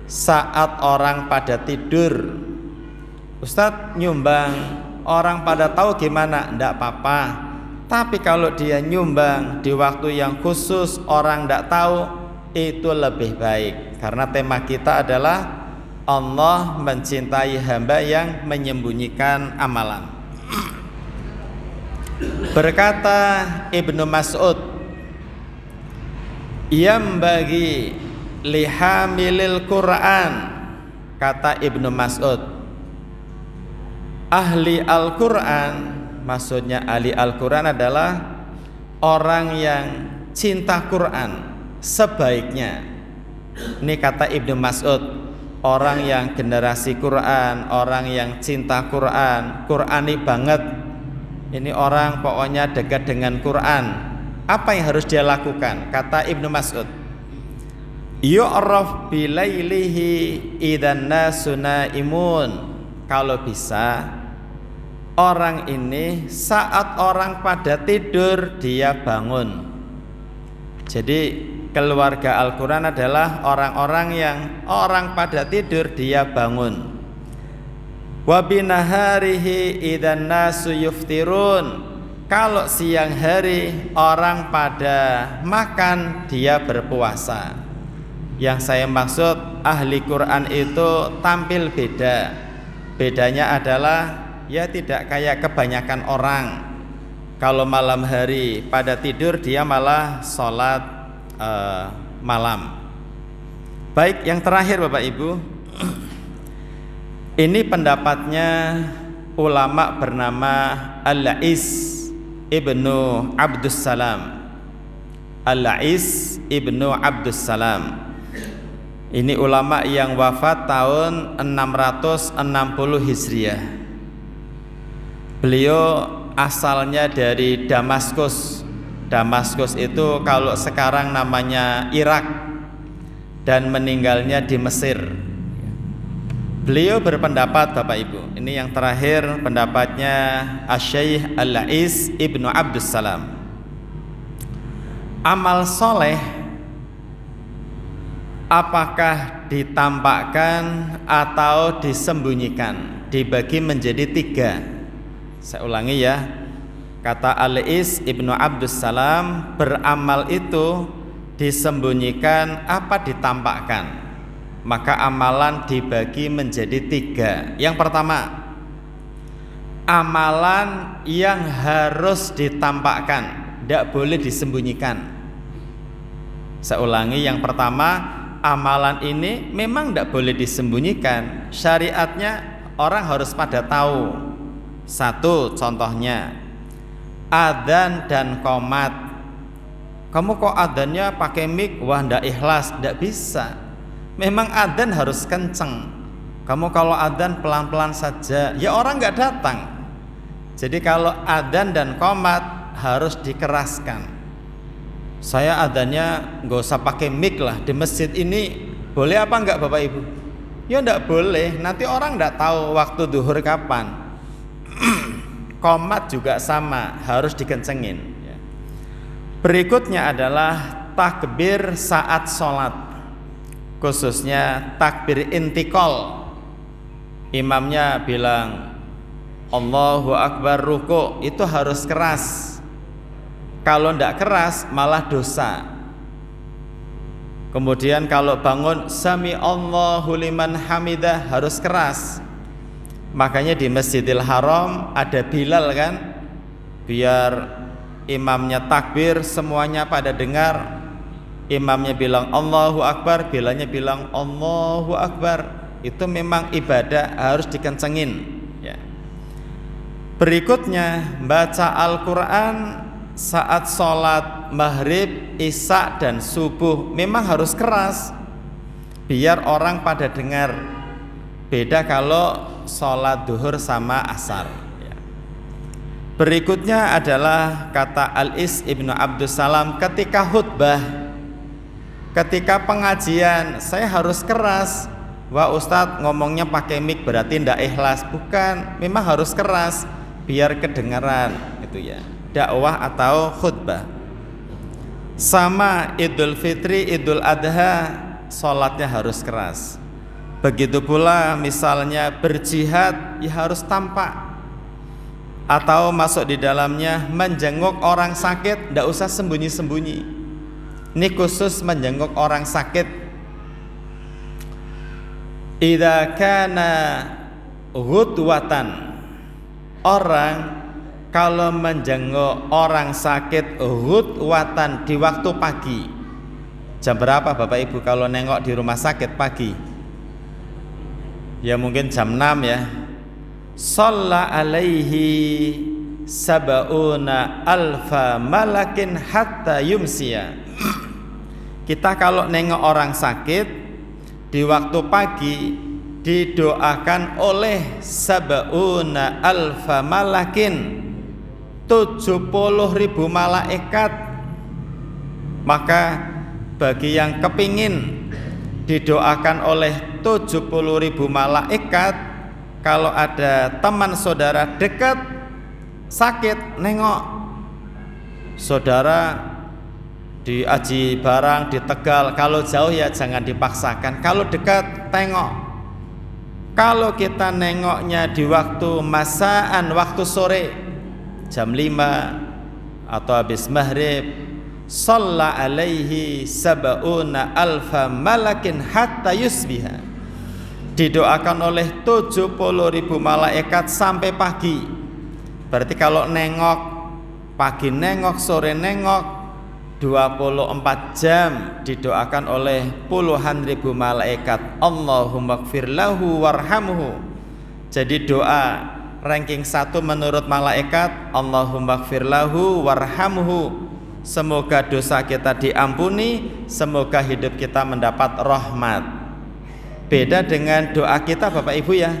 Saat orang pada tidur. Ustadz nyumbang, orang pada tahu gimana? Tidak apa-apa. Tapi kalau dia nyumbang di waktu yang khusus, orang tidak tahu, itu lebih baik. Karena tema kita adalah Allah mencintai hamba yang menyembunyikan amalan. Berkata Ibnu Mas'ud, yambagi lihamilil Quran, kata Ibnu Mas'ud, ahli Al-Quran, maksudnya ahli Al-Quran adalah orang yang cinta Quran sebaiknya. Ini kata Ibnu Mas'ud, orang yang generasi Quran, orang yang cinta Quran, Qurani banget. Ini orang pokoknya dekat dengan Quran. Apa yang harus dia lakukan? Kata Ibnu Mas'ud, yu'raf bilailihi idan nasu naimun. Kalau bisa, orang ini saat orang pada tidur dia bangun. Jadi keluarga Al-Quran adalah orang-orang yang orang pada tidur dia bangun. Wa binaharihi idzan nasu yuftirun. Kalau siang hari orang pada makan dia berpuasa. Yang saya maksud ahli Quran itu tampil beda. Bedanya adalah ya tidak kayak kebanyakan orang. Kalau malam hari pada tidur dia malah sholat malam. Baik, yang terakhir Bapak Ibu, ini pendapatnya ulama bernama Al-La'is ibnu Abdus Salam. Al-La'is ibnu Abdus Salam. Ini ulama yang wafat tahun 660 Hijriah. Beliau asalnya dari Damaskus. Damaskus itu kalau sekarang namanya Irak, dan meninggalnya di Mesir. Beliau berpendapat Bapak Ibu, ini yang terakhir pendapatnya Asy-Syaikh Al-La'is ibnu Abdus Salam. Amal soleh apakah ditampakkan atau disembunyikan? Dibagi menjadi 3. Saya ulangi ya. Kata Al-La'is ibnu Abdus Salam, beramal itu disembunyikan apa ditampakkan? Maka amalan dibagi menjadi 3. Yang pertama, amalan yang harus ditampakkan, tidak boleh disembunyikan. Saya ulangi, yang pertama, amalan ini memang tidak boleh disembunyikan. Syariatnya orang harus pada tahu. 1 contohnya, adzan dan qomat. Kamu kok adzannya pakai mic? Wah, ndak ikhlas, ndak bisa. Memang adzan harus kenceng. Kamu kalau adzan pelan-pelan saja, ya orang nggak datang. Jadi kalau adzan dan qomat harus dikeraskan. Saya adzannya nggak usah pakai mic lah di masjid ini, boleh apa enggak Bapak Ibu? Ya ndak boleh. Nanti orang ndak tahu waktu duhur kapan. Qomat juga sama, harus dikencengin. Berikutnya adalah takbir saat sholat, khususnya takbir intikal. Imamnya bilang Allahu Akbar ruku, itu harus keras. Kalau tidak keras malah dosa. Kemudian kalau bangun Sami Allahu liman hamidah, harus keras. Makanya di Masjidil Haram ada Bilal kan, biar imamnya takbir semuanya pada dengar. Imamnya bilang Allahu Akbar, Bilalnya bilang Allahu Akbar. Itu memang ibadah, harus dikencengin ya. Berikutnya baca Al-Quran saat sholat maghrib, isya dan subuh, memang harus keras biar orang pada dengar. Beda kalau sholat duhur sama asar ya. Berikutnya adalah kata Al-Is ibnu Abdus Salam, ketika khutbah, ketika pengajian saya harus keras. Wah Ustadz ngomongnya pakai mic berarti ndak ikhlas. Bukan, memang harus keras biar kedengaran itu ya, dakwah atau khutbah. Sama Idul Fitri, Idul Adha, sholatnya harus keras. Begitu pula misalnya berjihad, ya harus tampak. Atau masuk di dalamnya menjenguk orang sakit, ndak usah sembunyi-sembunyi. Ini khusus menjenguk orang sakit. Idza kana ghudwatan, orang kalau menjenguk orang sakit ghudwatan di waktu pagi. Jam berapa Bapak Ibu kalau nengok di rumah sakit pagi? Ya mungkin jam 6 ya. Shalla alaihi sab'una alfa malakin hatta yumsiya. Kita kalau nengok orang sakit di waktu pagi didoakan oleh sab'una alfa malakin, 70.000 malaikat. Maka bagi yang kepingin didoakan oleh 70.000 malaikat, kalau ada teman saudara dekat sakit, nengok. Saudara di Aji Barang, di Tegal, kalau jauh ya jangan dipaksakan, kalau dekat tengok. Kalau kita nengoknya di waktu masaan, waktu sore jam 5 atau habis maghrib, shalla alaihi sab'una alfa malakin hatta yusbiha, didoakan oleh 70.000 malaikat sampai pagi. Berarti kalau nengok pagi, nengok sore, nengok 24 jam didoakan oleh puluhan ribu malaikat. Allahumma gfir lahu warhamhu. Jadi doa ranking 1 menurut malaikat, Allahumma gfir lahu warhamhu, semoga dosa kita diampuni, semoga hidup kita mendapat rahmat. Beda dengan doa kita Bapak Ibu ya,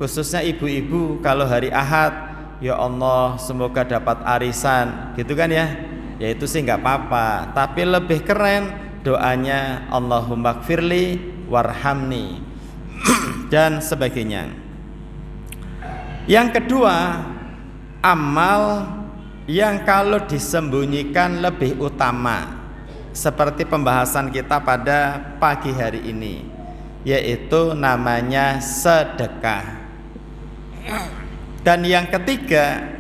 khususnya ibu-ibu kalau hari Ahad, ya Allah semoga dapat arisan gitu kan ya. Ya itu sih nggak apa-apa, tapi lebih keren doanya Allahumma gfirli warhamni dan sebagainya. Yang kedua, amal yang kalau disembunyikan lebih utama, seperti pembahasan kita pada pagi hari ini, yaitu namanya sedekah. Dan yang ketiga,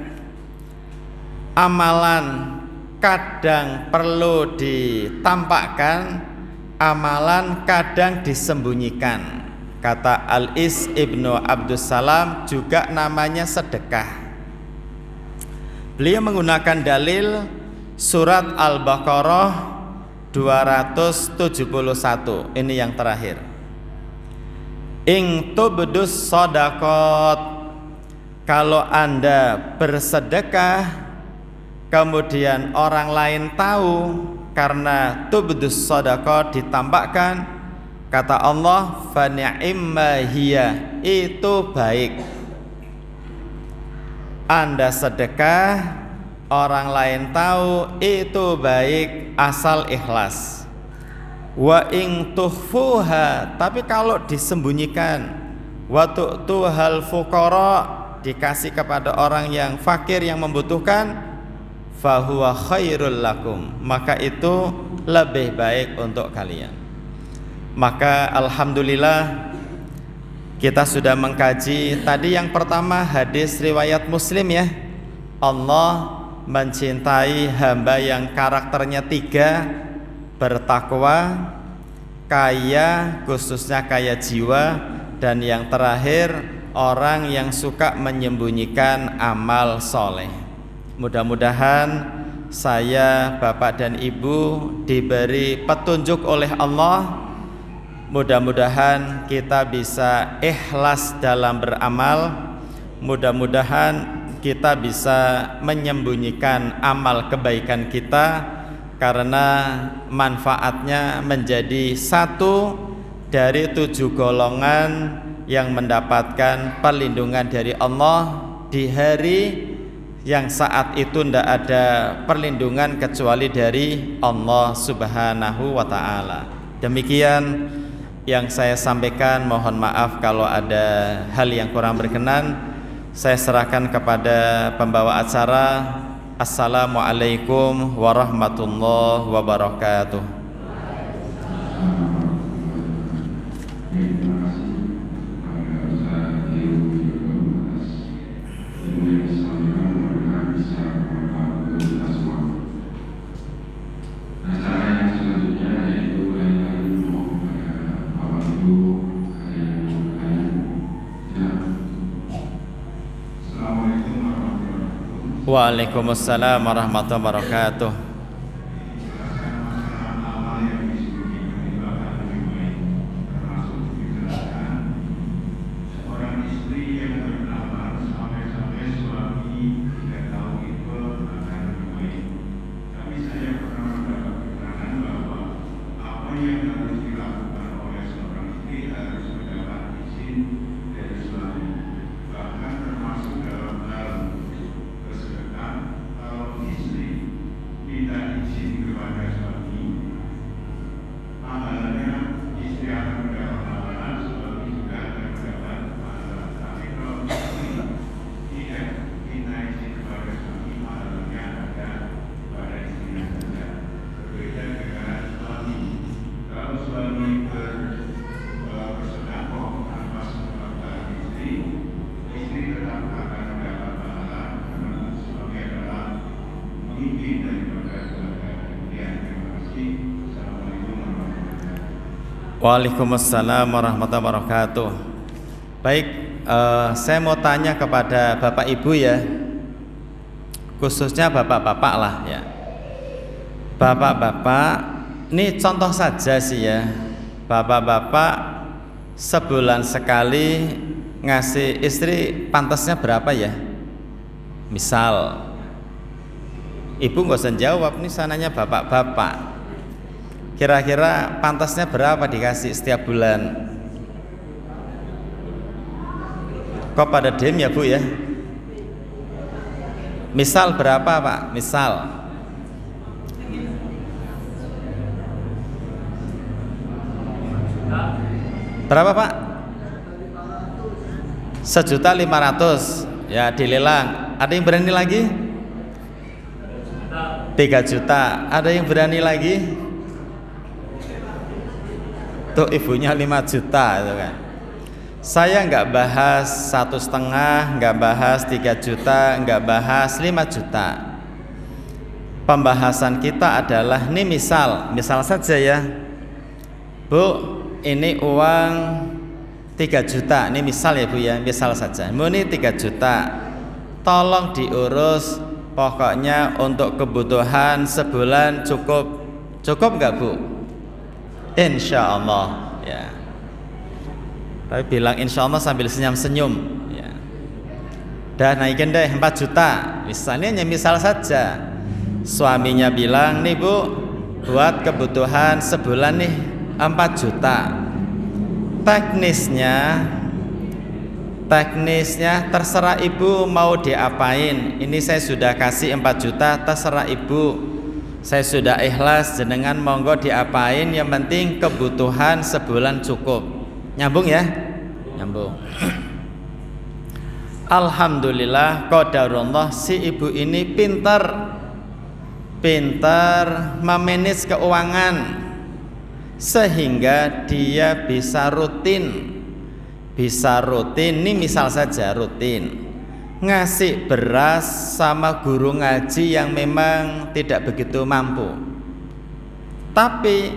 amalan kadang perlu ditampakkan, amalan kadang disembunyikan. Kata Al-Is Ibnu Abdussalam juga namanya sedekah. Beliau menggunakan dalil surat Al-Baqarah 271. Ini yang terakhir. In tubdus shadaqat, kalau Anda bersedekah kemudian orang lain tahu, karena tubdus shadaqah ditambahkan, kata Allah fa ni'imma hiya, itu baik. Anda sedekah orang lain tahu, itu baik asal ikhlas. Wa in tukhfuha, tapi kalau disembunyikan, wa tu'tuhal fuqara, dikasih kepada orang yang fakir yang membutuhkan, fahuwa khairul lakum, maka itu lebih baik untuk kalian. Maka alhamdulillah kita sudah mengkaji tadi yang pertama hadis riwayat Muslim ya. Allah mencintai hamba yang karakternya 3, bertakwa, kaya, khususnya kaya jiwa, dan yang terakhir orang yang suka menyembunyikan amal soleh. Mudah-mudahan saya, Bapak dan Ibu diberi petunjuk oleh Allah. Mudah-mudahan kita bisa ikhlas dalam beramal. Mudah-mudahan kita bisa menyembunyikan amal kebaikan kita, karena manfaatnya menjadi satu dari 7 golongan yang mendapatkan perlindungan dari Allah di hari yang saat itu tidak ada perlindungan kecuali dari Allah Subhanahu wa ta'ala. Demikian yang saya sampaikan, mohon maaf kalau ada hal yang kurang berkenan. Saya serahkan kepada pembawa acara. Assalamualaikum warahmatullahi wabarakatuh. Waalaikumsalam warahmatullahi wabarakatuh. Tidak kembali bersedekah tanpa sebab istri tetap akan mendapat pahala karena sebagai adalah inti daripada keluarga. Kemudian terima kasih. Assalamualaikum warahmatullahi wabarakatuh. Waalaikumsalam warahmatullahi wabarakatuh. Baik, saya mau tanya kepada Bapak Ibu ya, khususnya bapak-bapak lah ya. Bapak-bapak, ini contoh saja sih ya. Bapak-bapak sebulan sekali ngasih istri pantasnya berapa ya? Misal, ibu nggak usah jawab, nih sananya bapak-bapak. Kira-kira pantasnya berapa dikasih setiap bulan? Kok pada diem ya Bu ya? Misal berapa Pak? Misal berapa Pak? 1.500.000 ya, dilelang. Ada yang berani lagi? 3 juta. Ada yang berani lagi? Tuh ibunya 5 juta itu kan. Saya nggak bahas 1,5, nggak bahas 3 juta, nggak bahas 5 juta. Pembahasan kita adalah ini misal saja ya, Bu, ini uang 3 juta, ini misal ya Bu ya, misal saja. Bu, ini 3 juta, tolong diurus, pokoknya untuk kebutuhan sebulan cukup nggak Bu? Insya Allah ya. Tapi bilang insya Allah sambil senyum-senyum ya. Dah naikin deh 4 juta. Misalnya hanya misal saja. Suaminya bilang, nih Bu, buat kebutuhan sebulan nih 4 juta. Teknisnya terserah ibu mau diapain. Ini saya sudah kasih 4 juta, terserah ibu. Saya sudah ikhlas, jenengan monggo diapain, yang penting kebutuhan sebulan cukup. Nyambung ya? Nyambung. Alhamdulillah, qadarullah, si ibu ini pintar memanage keuangan sehingga dia bisa rutin. Ini misal saja rutin ngasih beras sama guru ngaji yang memang tidak begitu mampu, tapi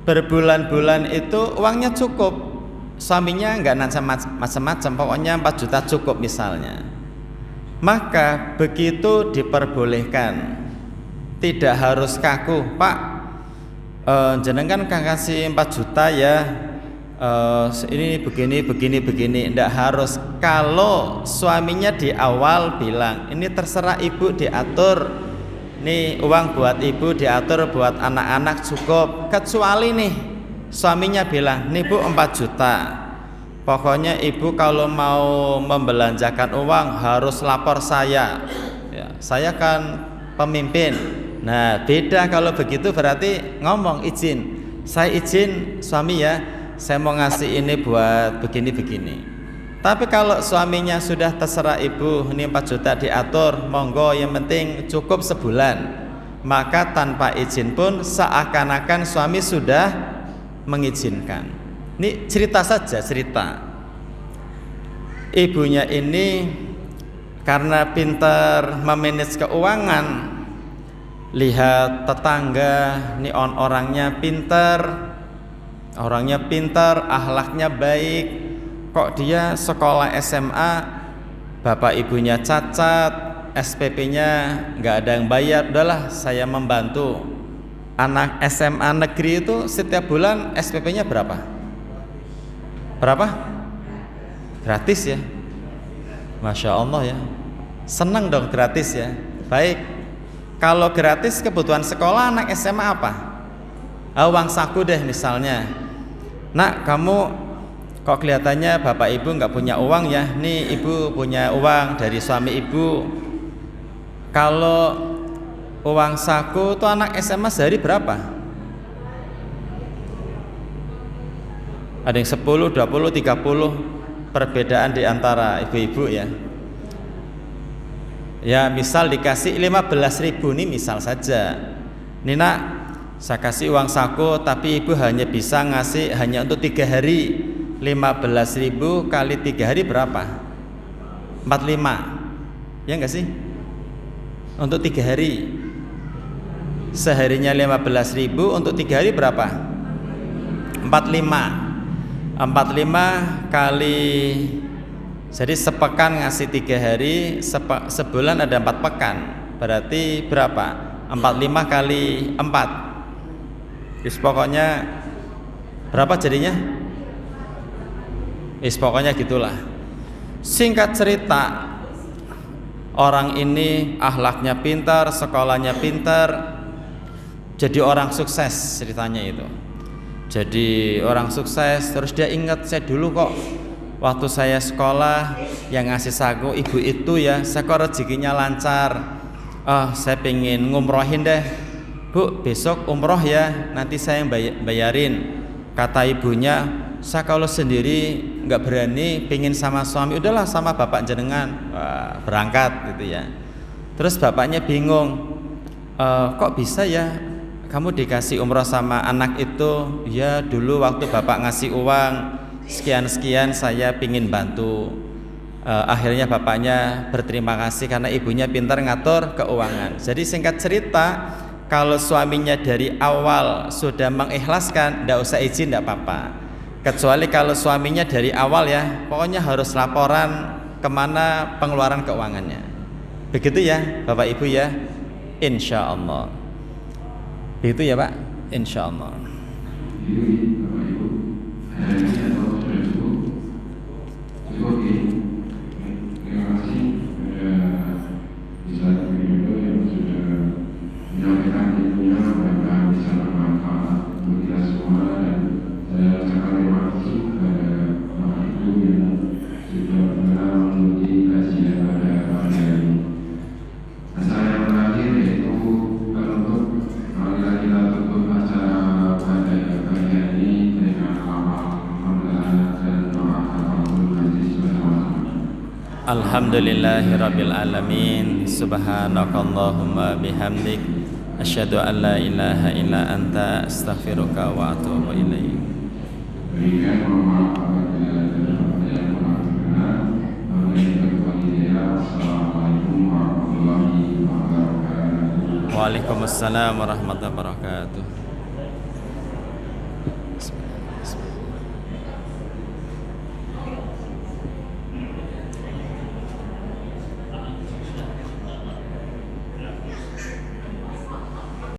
berbulan-bulan itu uangnya cukup. Suaminya enggak nanya macam-macam, pokoknya 4 juta cukup misalnya. Maka begitu diperbolehkan, tidak harus kaku, Pak, jenengan kan kasih 4 juta ya, ini begini. Enggak harus. Kalau suaminya di awal bilang, ini terserah ibu diatur, nih uang buat ibu diatur, buat anak-anak cukup. Kecuali nih suaminya bilang, nih Bu 4 juta, pokoknya ibu kalau mau membelanjakan uang harus lapor saya ya, saya kan pemimpin. Nah beda kalau begitu, berarti ngomong izin, saya izin suami ya, saya mau ngasih ini buat begini. Tapi kalau suaminya sudah terserah ibu, ini 4 juta diatur, monggo, yang penting cukup sebulan, maka tanpa izin pun seakan-akan suami sudah mengizinkan. Ini cerita saja, cerita. Ibunya ini karena pintar memanage keuangan, lihat tetangga, ini orangnya pintar, akhlaknya baik, kok dia sekolah SMA, bapak ibunya cacat, SPP-nya nggak ada yang bayar, udahlah saya membantu. Anak SMA negeri itu setiap bulan SPP-nya berapa? Gratis ya? Masya Allah ya, senang dong gratis ya. Baik, kalau gratis kebutuhan sekolah anak SMA apa? Uang saku deh misalnya. Nak, kamu kok kelihatannya bapak ibu nggak punya uang ya? Nih ibu punya uang dari suami ibu. Kalau uang saku tuh anak SMA sehari berapa? Ada yang 10, 20, 30 perbedaan di antara ibu-ibu ya. Ya misal dikasih 15.000 nih misal saja. Nih nak, Saya kasih uang saku tapi ibu hanya bisa ngasih hanya untuk 3 hari. 15.000 kali 3 hari berapa? 45. Ya enggak sih? Untuk 3 hari. Seharinya 15.000, untuk 3 hari berapa? 45 kali, jadi sepekan ngasih 3 hari, sebulan ada 4 pekan, berarti berapa? 45 kali 4. Pokoknya berapa jadinya? Pokoknya gitulah. Singkat cerita, orang ini akhlaknya pintar, sekolahnya pintar, jadi orang sukses ceritanya itu. Jadi orang sukses, terus dia ingat, saya dulu kok waktu saya sekolah yang ngasih saku ibu itu ya, saya kok rezekinya lancar. Saya pengen ngumrohin deh, Bu, besok umroh ya, nanti saya yang bayarin. Kata ibunya, saya kalau sendiri nggak berani, pengen sama suami, udahlah sama bapak jenengan. Berangkat gitu ya. Terus bapaknya bingung, kok bisa ya kamu dikasih umroh sama anak itu? Ya dulu waktu bapak ngasih uang sekian-sekian saya pingin bantu. Akhirnya bapaknya berterima kasih karena ibunya pintar ngatur keuangan. Jadi singkat cerita, kalau suaminya dari awal sudah mengikhlaskan, tidak usah izin, tidak apa-apa. Kecuali kalau suaminya dari awal ya, pokoknya harus laporan kemana pengeluaran keuangannya. Begitu ya Bapak Ibu ya, insya Allah. Itu ya Pak, insya Allah. Jadi Bapak Ibu, ada lagi atau sudah cukup? Cukup ya. Terima kasih kepada Ustaz Widodo yang sudah menyampaikan ilmunya, mudah-mudahan bisa bermanfaat untuk kita semua, dan saya ucapkan terima kasih kepada Bapak Ibu yang sudah pernah menguji kajian pada hari ini. Acara yang terakhir yaitu penutup. Marilah kita tutup acara pada pagi hari ini dengan alhamdulillah dan doa al-Fatihah bersama-sama. Alhamdulillahirabbil alamin. Subhanakallahumma bihamdik, asyhadu an la ilaha illa anta, astaghfiruka wa atubu ilaik. Berikan mohon maaf apabila ada yang kurang berkenan. Assalamualaikum warahmatullahi wabarakatuh. Waalaikumsalam warahmatullahi wabarakatuh.